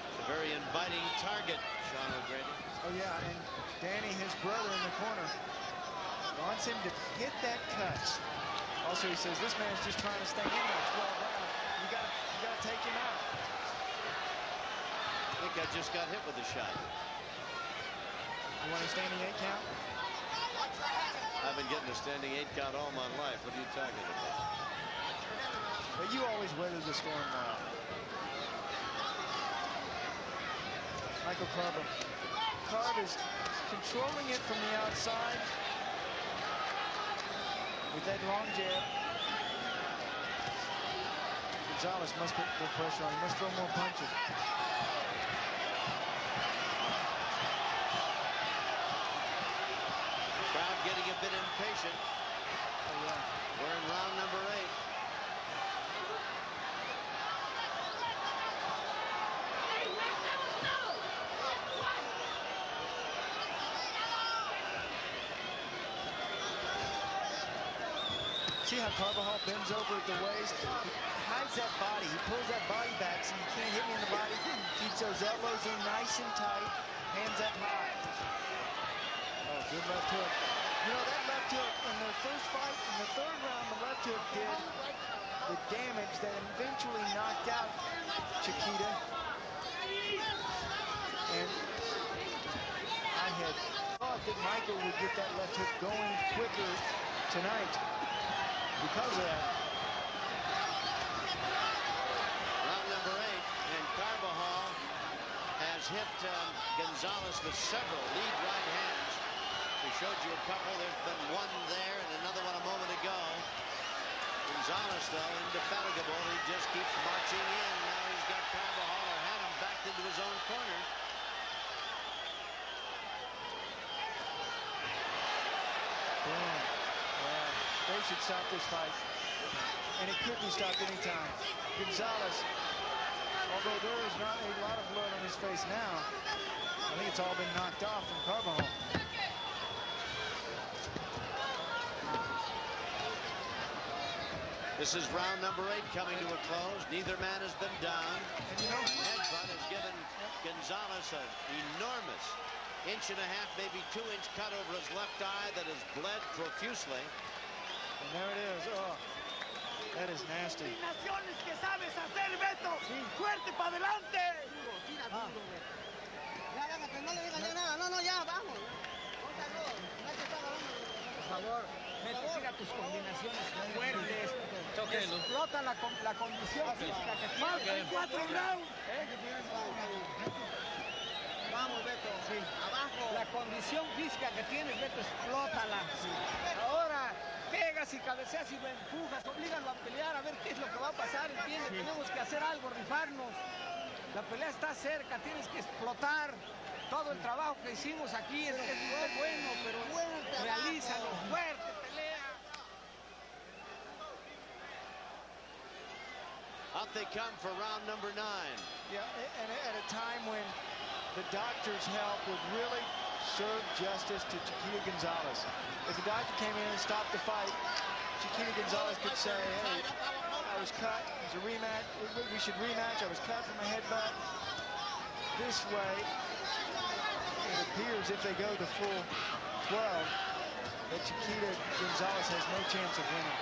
It's a very inviting target, Sean O'Grady. Oh yeah, and Danny, his brother in the corner, wants him to hit that cut. Also, he says this man's just trying to stay in there 12 rounds. You gotta take him out. I think I just got hit with a shot. You want a standing 8 count? I've been getting a standing 8 count all my life. What are you talking about? But you always weather the storm well. Michael Carver. Carv is controlling it from the outside with that long jab. Gonzalez must put the pressure on. He must throw more punches. Crowd getting a bit impatient. Oh, yeah. We're in round number 8. See how Carbajal bends over at the waist? He hides that body. He pulls that body back so you can't hit me in the body. Keeps those elbows in nice and tight. Hands up high. Oh, good left hook. You know, that left hook in their first fight, in the 3rd round, the left hook did the damage that eventually knocked out Chiquita. And I had thought that Michael would get that left hook going quicker tonight. Because of that. Round number 8, and Carbajal has hit Gonzalez with several lead right hands. We showed you a couple. There's been one there and another one a moment ago. Gonzalez, though, indefatigable. He just keeps marching in. Now he's got Carbajal or had him backed into his own corner. Boom. Yeah, they should stop this fight. And it could be stopped any time. Gonzalez, although there is not a lot of blood on his face now, I think it's all been knocked off from Carbajal. This is round number 8 coming to a close. Neither man has been down. And you know, headbutt has given Gonzalez an enormous 1.5 inch, maybe 2 inch cut over his left eye that has bled profusely. And there it is. Oh, that is nasty. Que sabes hacer, Beto. Fuerte para adelante. Tira duro, Beto. Ya, bájate, no le digas ya nada. No, ya, vamos. Por favor, Beto, siga tus combinaciones fuertes. Explota la condición física que tiene. 4 rounds. Vamos, Beto. Sí. Abajo. La condición física que tienes, Beto, explótala. Sí. Ahora, pegas y cabeceas y lo empujas, oblígalo a pelear, a ver qué es lo que va a pasar, ¿entiendes? Sí. Tenemos que hacer algo, rifarnos. La pelea está cerca, tienes que explotar. Todo el trabajo que hicimos aquí es muy bueno, pero realízalo, fuerte, pelea. Out they come for round number 9. Yeah, and at a time when the doctor's help would really serve justice to Chiquita Gonzalez. If the doctor came in and stopped the fight, Chiquita Gonzalez could say, hey, I was cut. It was a rematch. We should rematch. I was cut from a headbutt. This way, it appears if they go the full 12, that Chiquita Gonzalez has no chance of winning.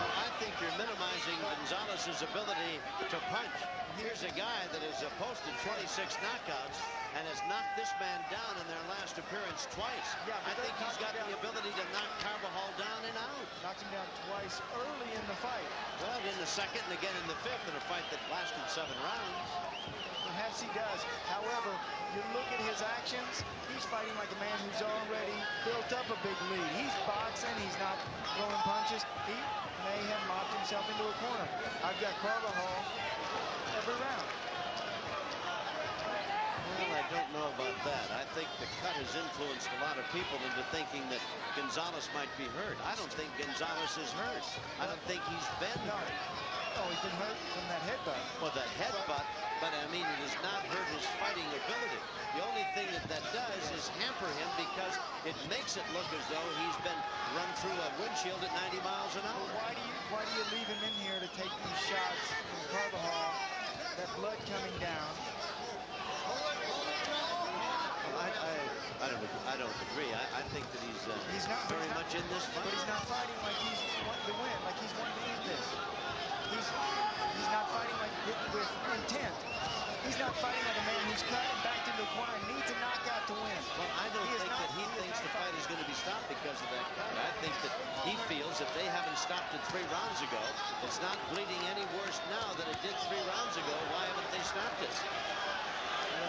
Well, I think you're minimizing Gonzalez's ability to punch. Here's a guy that has posted 26 knockouts and has knocked this man down in their last appearance twice. Yeah, I think he's got the ability to knock Carbajal down and out. Knocked him down twice early in the fight. Well, in the second and again in the fifth in a fight that lasted 7 rounds. Perhaps he does. However, you look at his actions, he's fighting like a man who's already built up a big lead. He's boxing, he's not throwing punches. He may have mopped himself into a corner. I've got Carbajal every round. Well, I don't know about that. I think the cut has influenced a lot of people into thinking that Gonzalez might be hurt. I don't think Gonzalez is hurt. I don't think he's been hurt. Oh, he's been hurt from that headbutt. Well, that headbutt, but I mean, it has not hurt his fighting ability. The only thing that does is hamper him because it makes it look as though he's been run through a windshield at 90 miles an hour. Well, why do you leave him in here to take these shots from Carbajal? That blood coming down. I don't agree. I think that he's not very much in this fight. But he's not fighting like he's wanting to win, like he's wanting to end this. He's not fighting like with intent. He's not fighting like a man who's cut and backed into a corner and needs a knockout to win. Well, I don't think that he thinks the fight is going to be stopped because of that cut. I think that he feels if they haven't stopped it 3 rounds ago, it's not bleeding any worse now than it did 3 rounds ago. Why haven't they stopped it?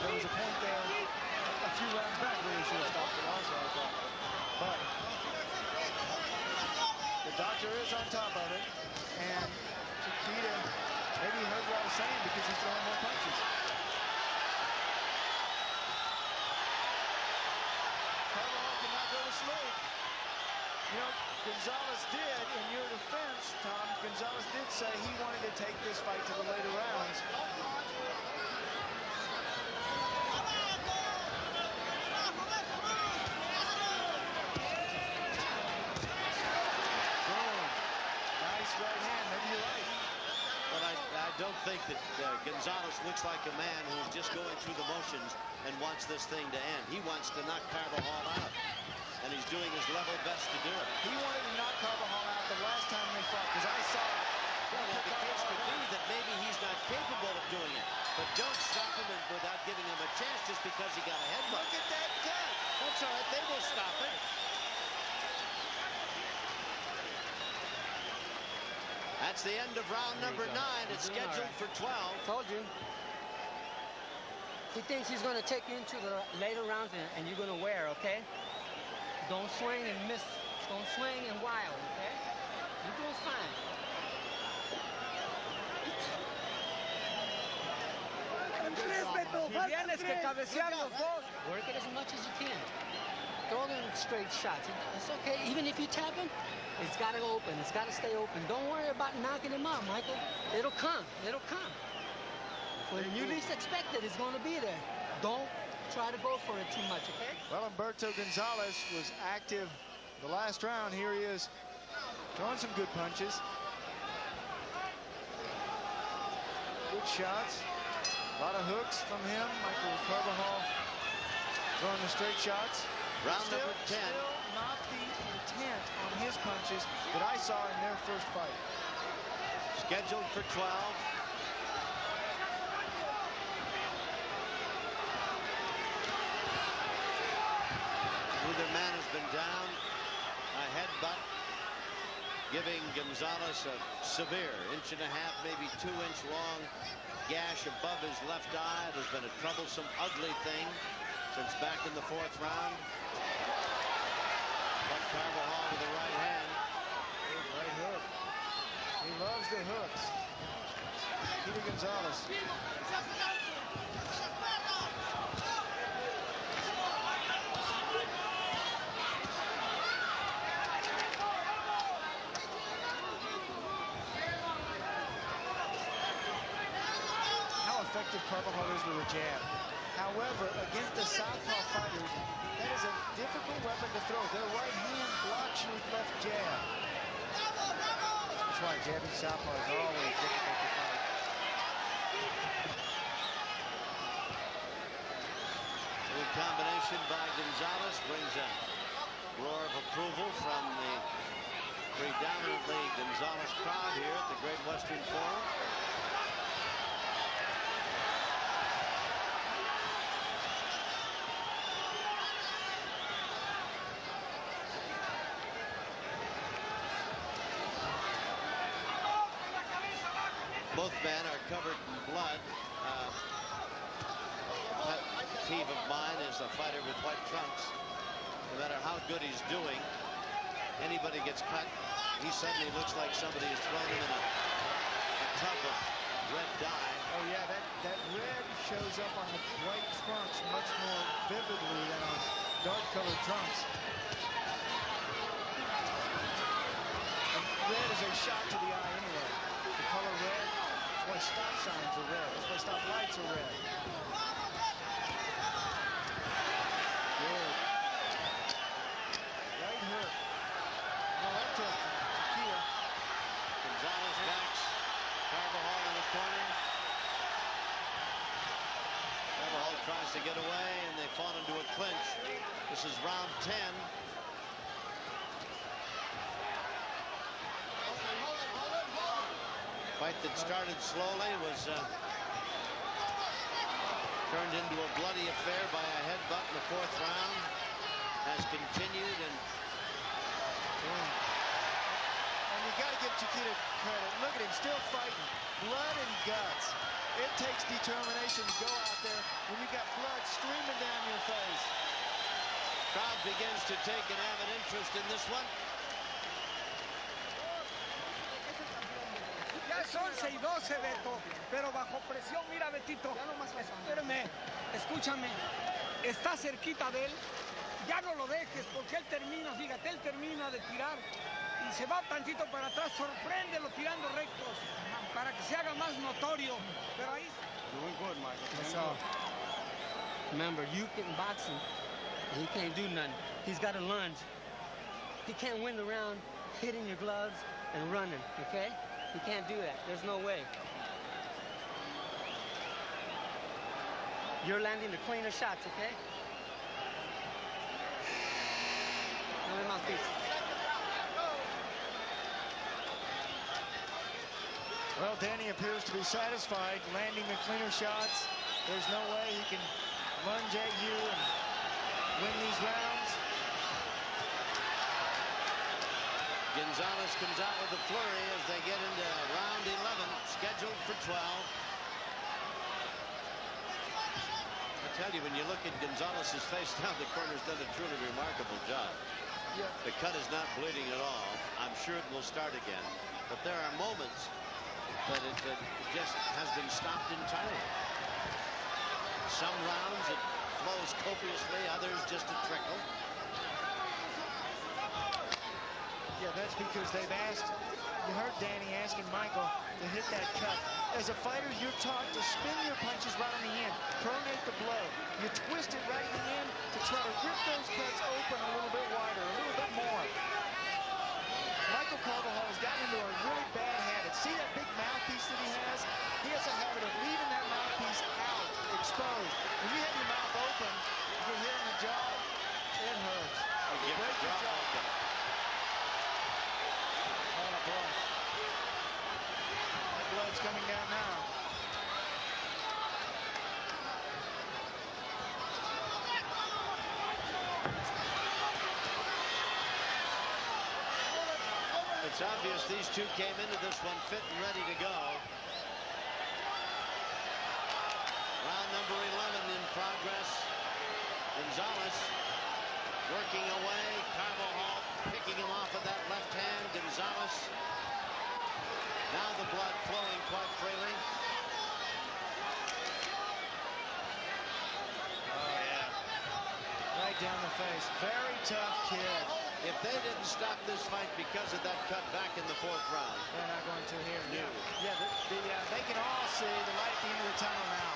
There was a point there a few rounds back where they should have stopped it also, I thought. But the doctor is on top of it, and Chiquita maybe he heard what I was saying because he's throwing more punches. Carbajal cannot go to sleep. You know, Gonzalez did, in your defense, Tom, Gonzalez did say he wanted to take this fight to the later rounds. Right hand, maybe you're right. But I don't think that Gonzalez looks like a man who's just going through the motions and wants this thing to end. He wants to knock Carbajal out, and he's doing his level best to do it. He wanted to knock Carbajal out the last time they fought, because I saw it. Well, the case could be that maybe he's not capable of doing it, but don't stop him without giving him a chance just because he got a headbutt. Look at that cut. That's all right. They will stop it. That's the end of round number 9. It's scheduled for 12. Told you. He thinks he's going to take you into the later rounds, and you're going to wear, okay? Don't swing and miss. Don't swing and wild, okay? You're doing fine. Work it as much as you can. Throw them straight shots. It's okay. Even if you tap him, it's got to open. It's got to stay open. Don't worry about knocking him out, Michael. It'll come. It'll come. When you least expect it, it's going to be there. Don't try to go for it too much, okay? Well, Humberto Gonzalez was active the last round. Here he is throwing some good punches. Good shots. A lot of hooks from him. Michael Carbajal throwing the straight shots. Round number 10. Still not the intent on his punches that I saw in their first fight. Scheduled for 12. Neither man has been down. A headbutt giving Gonzalez a severe 1.5 inch, maybe 2 inch long gash above his left eye. It has been a troublesome, ugly thing since back in the 4th round. But Carbajal with the right hand. Good right hook. He loves the hooks. Peter Gonzalez. effective Carbajal is with a jab. However, against the southpaw fighters, that is a difficult weapon to throw. Their right hand blocks your left jab. That's why jabbing southpaw is always difficult to fight. Good combination by Gonzalez brings a roar of approval from the predominantly Gonzalez crowd here at the Great Western Forum. Both men are covered in blood. Pet peeve of mine is a fighter with white trunks. No matter how good he's doing, anybody gets cut, he suddenly looks like somebody has thrown him in a tub of red dye. Oh yeah, that red shows up on the white trunks much more vividly than on dark colored trunks. And red is a shot to the eye anyway. The color red, that's why stop signs are red. That's why stop lights are red. Good. Right hook. No, left hook. Tequila. Gonzalez backs Carbajal in the corner. Carbajal tries to get away, and they fall into a clinch. This is round 10. Fight that started slowly was turned into a bloody affair by a headbutt in the 4th round. Has continued, and you got to give Chiquita credit. Look at him, still fighting. Blood and guts. It takes determination to go out there when you got blood streaming down your face. Crowd begins to take an avid interest in this one. Ya son 6-12, Beto, pero bajo presión, mira, Betito, espérame, escúchame, está cerquita de él, ya no lo dejes, porque él termina, fíjate, él termina de tirar y se va tantito para atrás, sorpréndelo tirando rectos, para que se haga más notorio, pero ahí... Doing good, Michael. That's all. Remember, you can boxing, he can't do nothing. He's got a lunge. He can't win the round hitting your gloves and running, okay? He can't do that. There's no way. You're landing the cleaner shots, okay? No me mouthpiece. Well, Danny appears to be satisfied landing the cleaner shots. There's no way he can lunge at you and win these rounds. Gonzalez comes out with a flurry as they get into round 11, scheduled for 12. I tell you, when you look at Gonzalez's face now, the corner's done a truly remarkable job. Yeah. The cut is not bleeding at all. I'm sure it will start again. But there are moments that it just has been stopped entirely. Some rounds it flows copiously, others just a trickle. Yeah, that's because they've asked, you heard Danny asking Michael to hit that cut. As a fighter, you're taught to spin your punches right on the end, pronate the blow. You twist it right in the end to try to rip those cuts open a little bit wider, a little bit more. Michael Carbajal has gotten into a really bad habit. See that big mouthpiece that he has? He has a habit of leaving that mouthpiece out, exposed. When you have your mouth open, you get hit on the jaw, it hurts. Break your jaw open. That blood's coming down now. It's obvious these two came into this one fit and ready to go. Round number 11 in progress. Gonzalez working away. Carbajal picking him off with that left hand. Gonzalez. Now the blood flowing quite freely. Oh, yeah. Right down the face. Very tough kid. if they didn't stop this fight because of that cut back in the 4th round. They're not going to here. No. Yeah, they can all see the light at the end of the tunnel now.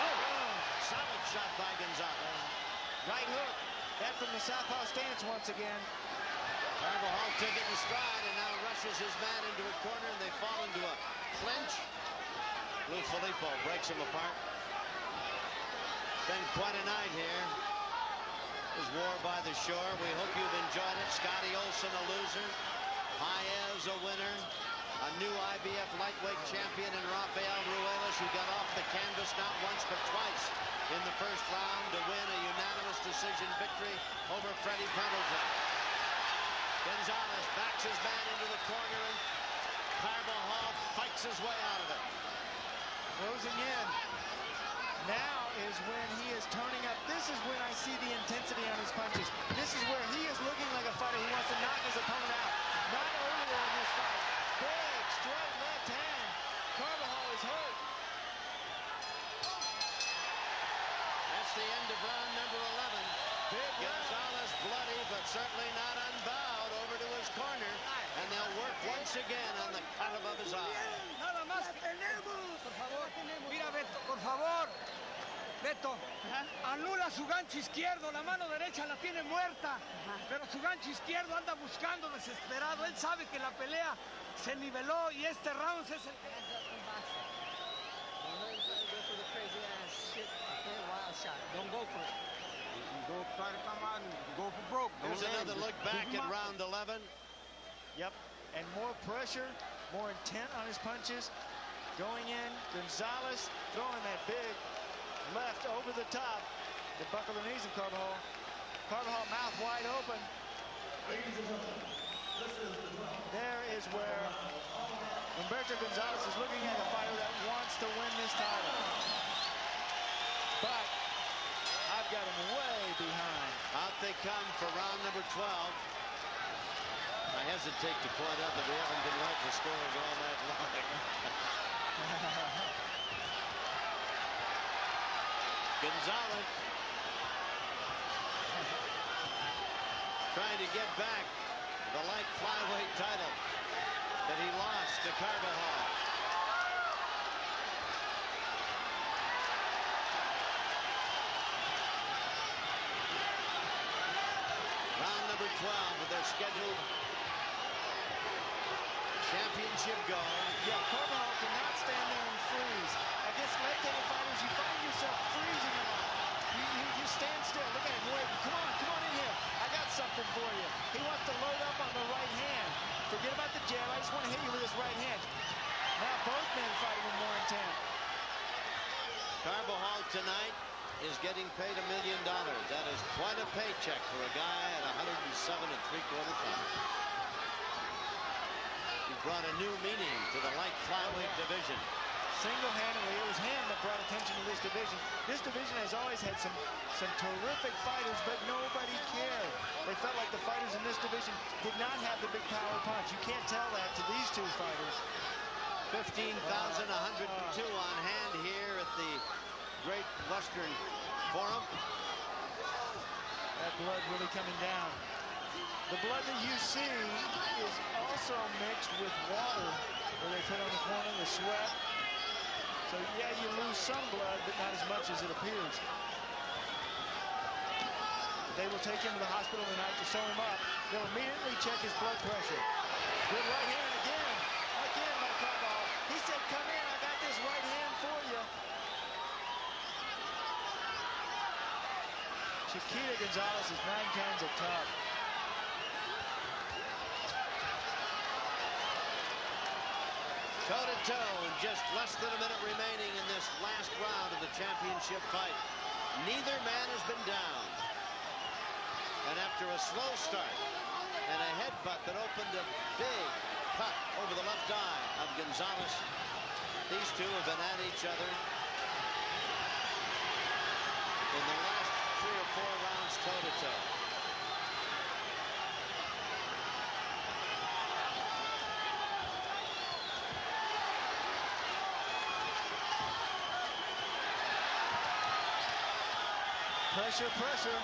Oh, solid shot by Gonzalez. Right hook. That from the southpaw stance once again. Carbajal took it in stride and now rushes his man into a corner, and they fall into a clinch. Lou Filippo breaks him apart. Been quite a night here. This war by the shore. We hope you've enjoyed it. Scotty Olsen, a loser. Paez, a winner. A new IBF lightweight champion in Rafael Ruelas, who got off the canvas not once but twice in the 1st round to win a unanimous decision victory over Freddie Pendleton. Gonzalez backs his man into the corner, and Carbajal fights his way out of it. Closing in. Now is when he is turning up. This is when I see the intensity on his punches. This is where he is looking like a fighter who wants to knock his opponent out. Not earlier in this fight. Big, straight left hand. Carbajal is hurt. That's the end of round number 11. Big Gonzalez bloody, but certainly not unbowed, over to his corner. And they'll work once again on the cut above his eye. Nada más. Por favor. Mira, Beto, por favor. Beto, anula su gancho izquierdo, la mano derecha la tiene muerta, pero su gancho izquierdo anda buscando desesperado. Él sabe que la pelea se niveló y este round es el... Don't go for it. Go try to come out and go for broke. There's another look back at round 11. Yep, and more pressure, more intent on his punches. Going in, Gonzalez throwing that big left over the top to buckle the knees of Carbajal. Carbajal mouth wide open. There is where Humberto Gonzalez is looking at a fighter that wants to win this title. But I've got him way behind. Out they come for round number 12. I hesitate to point out that we haven't been right for scoring all night long. Gonzalez trying to get back the light flyweight title that he lost to Carbajal. Round number 12 of their scheduled championship go. Yeah, Carbajal cannot stand there and freeze. Against left-handed fighters, you find yourself freezing a lot. You stand still. Look at him waiting. Come on in here. I got something for you. He wants to load up on the right hand. Forget about the jab. I just want to hit you with this right hand. Now both men fighting with more intent. Carbajal tonight is getting paid $1 million. That is quite a paycheck for a guy at 107 3/4 pounds. He brought a new meaning to the light flyweight division. Single-handedly, it was him that brought attention to this division. This division has always had some terrific fighters, but nobody cared. They felt like the fighters in this division did not have the big power punch. You can't tell that to these two fighters. 15,102 on hand here at the Great Western Forum. That blood really coming down. The blood that you see is also mixed with water where they put on the corner, the sweat. So yeah, you lose some blood, but not as much as it appears. They will take him to the hospital tonight to sew him up. They'll immediately check his blood pressure. Good right hand again by Carbajal. He said, come in, I got this right hand for you. Chiquita Gonzalez is 9 times a tough. Toe-to-toe, and just less than a minute remaining in this last round of the championship fight. Neither man has been down. And after a slow start and a headbutt that opened a big cut over the left eye of Gonzalez, these two have been at each other in the last 3 or 4 rounds toe-to-toe. Pressure.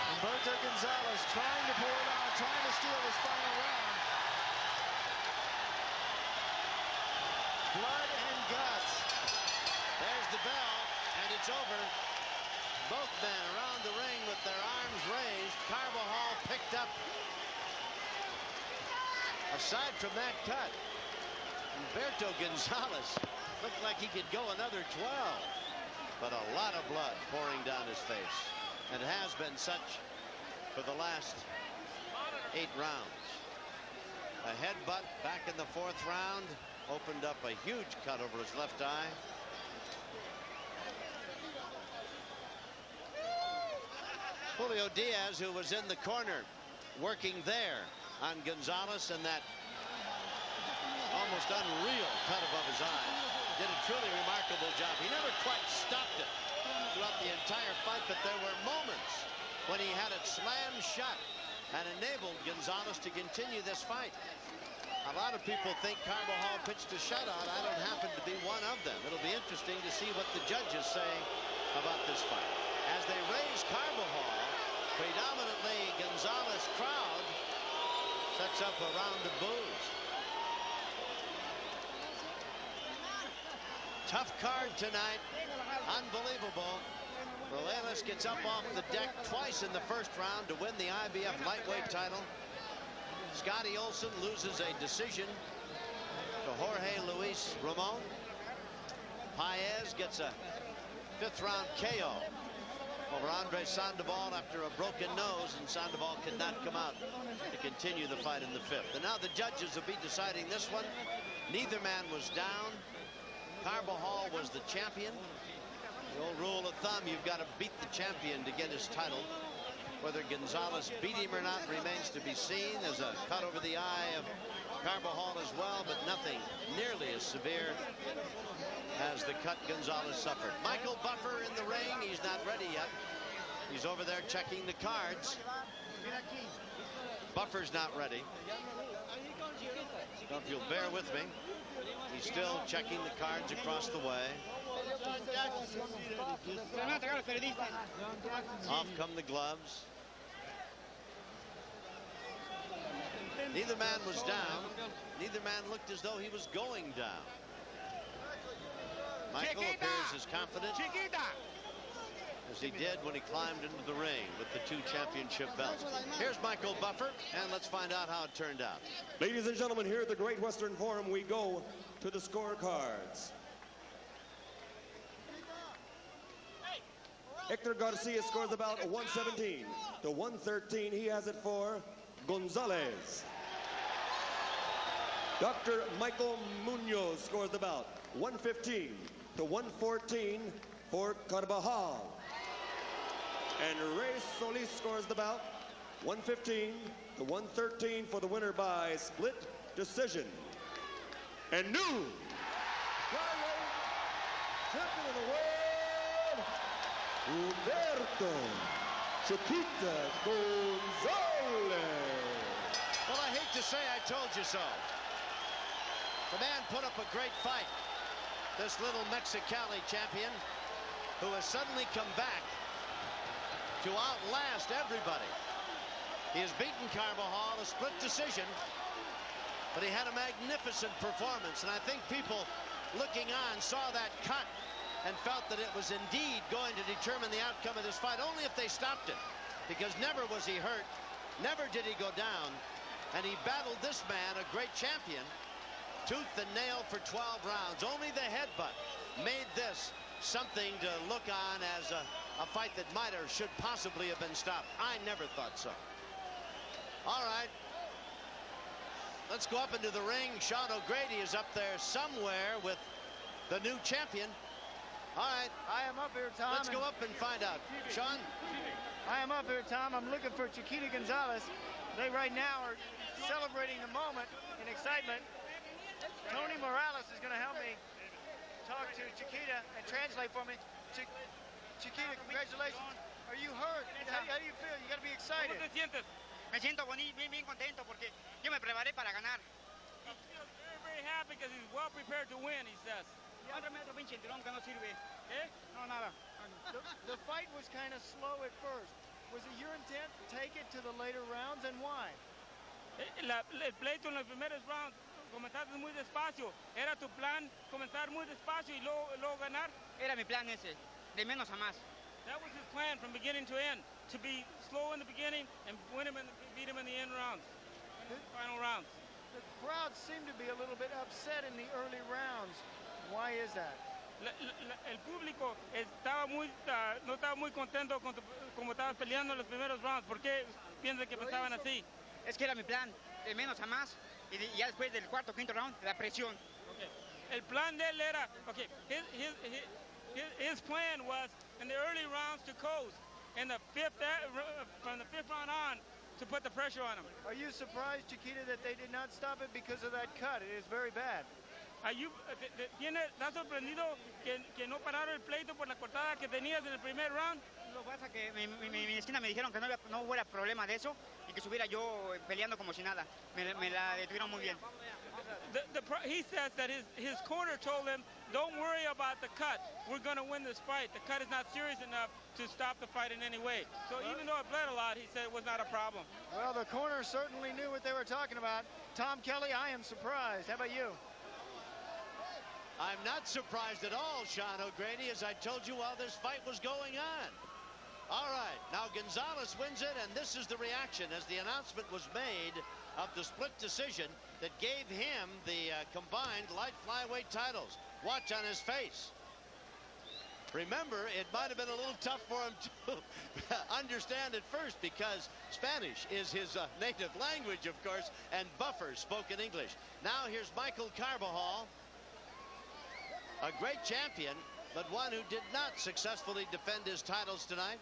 Humberto Humberto Gonzalez trying to pull it out, trying to steal his final round. Blood and guts. There's the bell, and it's over. Both men around the ring with their arms raised. Carbajal picked up. Aside from that cut, Humberto Gonzalez looked like he could go another 12. But a lot of blood pouring down his face. And it has been such for the last 8 rounds. A headbutt back in the 4th round opened up a huge cut over his left eye. Julio Diaz, who was in the corner working there on Gonzalez, and that almost unreal cut above his eye, did a truly remarkable job. He never quite stopped it throughout the entire fight, but there were moments when he had it slammed shut and enabled Gonzalez to continue this fight. A lot of people think Carbajal pitched a shutout. I don't happen to be one of them. It'll be interesting to see what the judges say about this fight. As they raise Carbajal, predominantly Gonzalez crowd sets up a round of boos. Tough card tonight. Unbelievable. Morales gets up off the deck twice in the 1st round to win the IBF lightweight title. Scotty Olsen loses a decision to Jorge Luis Ramon. Paez gets a 5th round KO over Andre Sandoval after a broken nose, and Sandoval could not come out to continue the fight in the 5th. And now the judges will be deciding this one. Neither man was down. Carbajal was the champion. The old rule of thumb, you've got to beat the champion to get his title. Whether Gonzalez beat him or not remains to be seen. There's a cut over the eye of Carbajal as well, but nothing nearly as severe as the cut Gonzalez suffered. Michael Buffer in the ring. He's not ready yet. He's over there checking the cards. Buffer's not ready. So if you'll bear with me, he's still checking the cards across the way. Off come the gloves. Neither man was down. Neither man looked as though he was going down. Michael appears as confident as he did when he climbed into the ring with the 2 championship belts. Here's Michael Buffer, and let's find out how it turned out. Ladies and gentlemen, here at the Great Western Forum, we go to the scorecards. Hector Garcia scores about 117 to 113. He has it for Gonzalez. Dr. Michael Munoz scores the bout 115 to 114 for Carbajal. And Ray Solis scores the bout 115 to 113 for the winner by split decision. And new champion of the world, Humberto Chiquita Gonzalez. Well, I hate to say I told you so. The man put up a great fight. This little Mexicali champion who has suddenly come back to outlast everybody. He has beaten Carbajal, a split decision, but he had a magnificent performance, and I think people looking on saw that cut and felt that it was indeed going to determine the outcome of this fight, only if they stopped it, because never was he hurt, never did he go down, and he battled this man, a great champion, tooth and nail for 12 rounds. Only the headbutt made this something to look on as a fight that might or should possibly have been stopped. I never thought so. All right. Let's go up into the ring. Sean O'Grady is up there somewhere with the new champion. All right. I am up here, Tom. Let's go up and find out. Sean? I am up here, Tom. I'm looking for Chiquita Gonzalez. They right now are celebrating the moment in excitement. Tony Morales is going to help me talk to Chiquita and translate for me. Chiquita, congratulations. Are you hurt? How do you feel? You got to be excited. ¿Cómo te sientes? Me siento bien contento porque yo me preparé para ganar. He feels very, very happy because he's well prepared to win, he says. Otro metro pinche cinturón que no sirve. ¿Eh? No, nada. The fight was kind of slow at first. Was it your intent to take it to the later rounds, and why? El pleito en los primeros rounds, comenzaste muy despacio. ¿Era tu plan comenzar muy despacio y luego ganar? Era mi plan ese, de menos a más. That was his plan from beginning to end, to be slow in the beginning and beat him in the end rounds, final rounds. The crowd seemed to be a little bit upset in the early rounds. Why is that? El público no estaba muy contento como estabas peleando en los primeros rounds. ¿Por qué piensas que pensaban así? Es que era mi plan, de menos a más, y ya después del cuarto, quinto round, la presión. Okay. El plan de él era, okay, his plan was in the early rounds to coast, and from the fifth round on, to put the pressure on him. Are you surprised, Chiquita, that they did not stop it because of that cut? It is very bad. ¿Estás sorprendido que no pararon el pleito por la cortada que tenías en el primer round? Lo que pasa es que mi esquina me dijeron que no hubiera problema de eso y que estuviera yo peleando como si nada. Me la detuvieron muy bien. He says that his corner told him, don't worry about the cut. We're going to win this fight. The cut is not serious enough to stop the fight in any way. So even though it bled a lot, he said it was not a problem. Well, the corner certainly knew what they were talking about. Tom Kelly, I am surprised. How about you? I'm not surprised at all, Sean O'Grady, as I told you while this fight was going on. All right, now Gonzalez wins it, and this is the reaction as the announcement was made of the split decision that gave him the combined light flyweight titles. Watch on his face. Remember, it might have been a little tough for him to understand at first because Spanish is his native language, of course, and Buffer spoke in English. Now here's Michael Carbajal, a great champion, but one who did not successfully defend his titles tonight.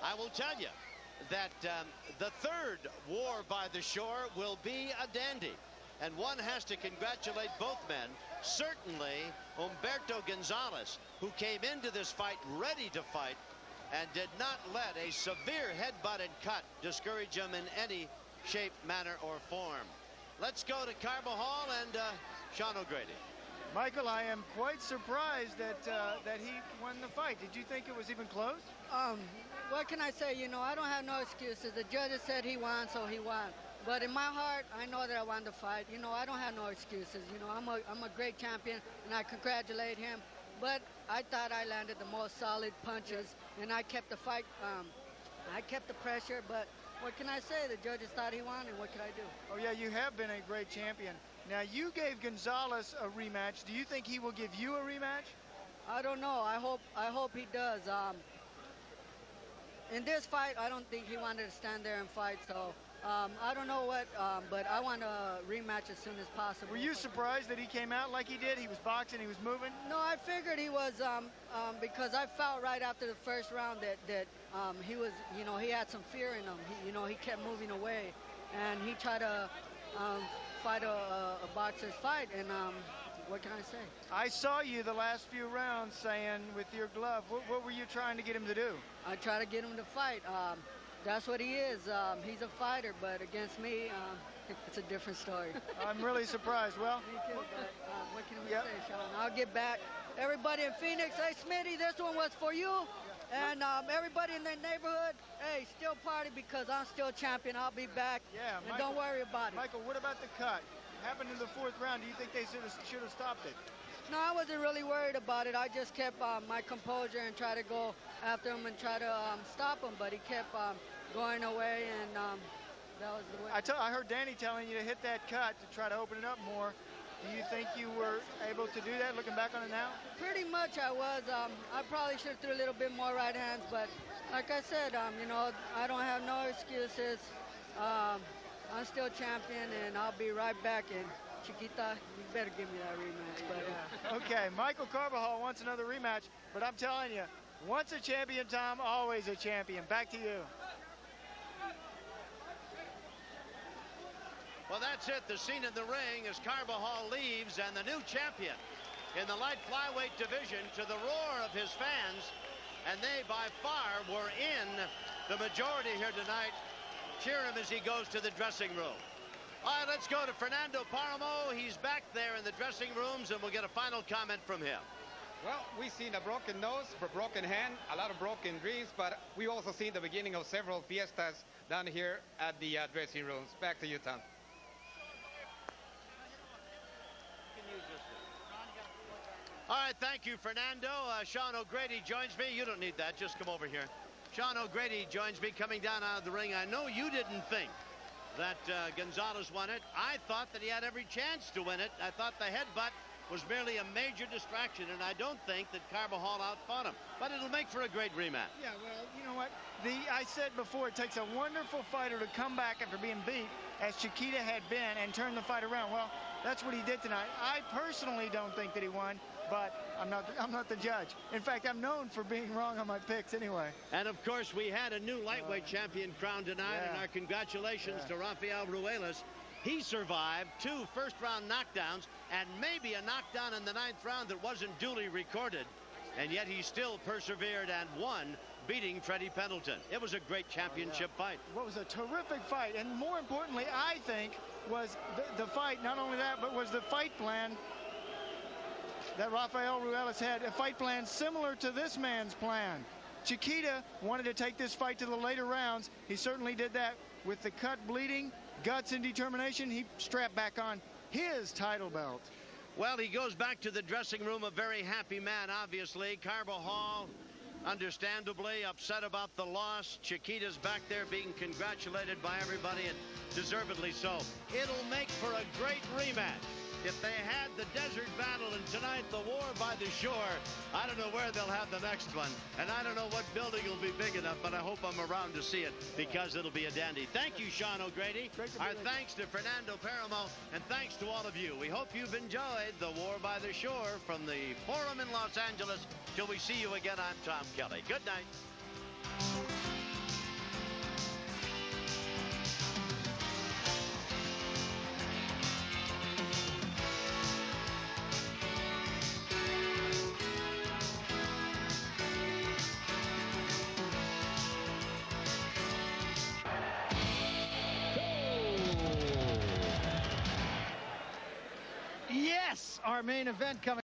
I will tell you that the third war by the shore will be a dandy. And one has to congratulate both men. Certainly, Humberto Gonzalez, who came into this fight ready to fight and did not let a severe headbutt and cut discourage him in any shape, manner, or form. Let's go to Carbajal and Sean O'Grady. Michael, I am quite surprised that he won the fight. Did you think it was even close? What can I say? You know, I don't have no excuses. The judges said he won, so he won. But in my heart, I know that I won the fight. You know, I don't have no excuses. You know, I'm a great champion, and I congratulate him. But I thought I landed the most solid punches, and I kept the fight. I kept the pressure, but what can I say? The judges thought he won, and what could I do? Oh, yeah, you have been a great champion. Now, you gave Gonzalez a rematch. Do you think he will give you a rematch? I don't know. I hope he does. In this fight, I don't think he wanted to stand there and fight, so I don't know what, but I want a rematch as soon as possible. Were you surprised that he came out like he did? He was boxing, he was moving? No, I figured he was, because I felt right after the first round that he was, you know, he had some fear in him. He kept moving away, and he tried to fight a boxer's fight, and what can I say? I saw you the last few rounds saying with your glove, what were you trying to get him to do? I try to get him to fight. That's what he is. He's a fighter, but against me, it's a different story. I'm really surprised. Well, me too, but what can we say, Sean? I'll get back. Everybody in Phoenix, hey, Smitty, this one was for you. And everybody in the neighborhood, hey, still party because I'm still champion. I'll be back. Yeah, and don't worry about it. Michael, what about the cut? Happened in the fourth round. Do you think they should have stopped it? No, I wasn't really worried about it. I just kept my composure and tried to go after him and try to stop him, but he kept going away, and that was the way. I heard Danny telling you to hit that cut to try to open it up more. Do you think you were able to do that, looking back on it now? Pretty much I was. I probably should have threw a little bit more right hands, but like I said, you know, I don't have no excuses. I'm still champion, and I'll be right back. And Chiquita, you better give me that rematch. But, Okay, Michael Carbajal wants another rematch, but I'm telling you, once a champion, Tom, always a champion. Back to you. Well, that's it. The scene in the ring as Carbajal leaves, and the new champion in the light flyweight division to the roar of his fans, and they by far were in the majority here tonight. Cheer him as he goes to the dressing room. All right, let's go to Fernando Paramo. He's back there in the dressing rooms, and we'll get a final comment from him. Well, we've seen a broken nose, a broken hand, a lot of broken dreams, but we also seen the beginning of several fiestas down here at the dressing rooms. Back to you, Tom. All right, thank you, Fernando. Sean O'Grady joins me. You don't need that. Just come over here. Sean O'Grady joins me coming down out of the ring. I know you didn't think that Gonzalez won it. I thought that he had every chance to win it. I thought the headbutt was merely a major distraction, and I don't think that Carbajal outfought him. But it'll make for a great rematch. Yeah, well, you know what? I said before, it takes a wonderful fighter to come back after being beat, as Chiquita had been, and turn the fight around. Well, that's what he did tonight. I personally don't think that he won, but I'm not the judge. In fact, I'm known for being wrong on my picks anyway. And of course, we had a new lightweight champion crowned tonight, and our congratulations to Rafael Ruelas. He survived 2 first-round knockdowns and maybe a knockdown in the 9th round that wasn't duly recorded, and yet he still persevered and won, beating Freddie Pendleton. It was a great championship fight. What was a terrific fight, and more importantly, I think, was the fight, not only that, but was the fight plan that Rafael Ruelas had, a fight plan similar to this man's plan. Chiquita wanted to take this fight to the later rounds. He certainly did that. With the cut bleeding, guts and determination, he strapped back on his title belt. Well, he goes back to the dressing room a very happy man, obviously. Carbajal, understandably upset about the loss. Chiquita's back there being congratulated by everybody, and deservedly so. It'll make for a great rematch. If they had the desert battle and tonight the war by the shore, I don't know where they'll have the next one. And I don't know what building will be big enough, but I hope I'm around to see it because it'll be a dandy. Thank you, Sean O'Grady. Our thanks to Fernando Paramo, and thanks to all of you. We hope you've enjoyed the war by the shore from the Forum in Los Angeles. Till we see you again, I'm Tom Kelly. Good night. Yes, our main event coming.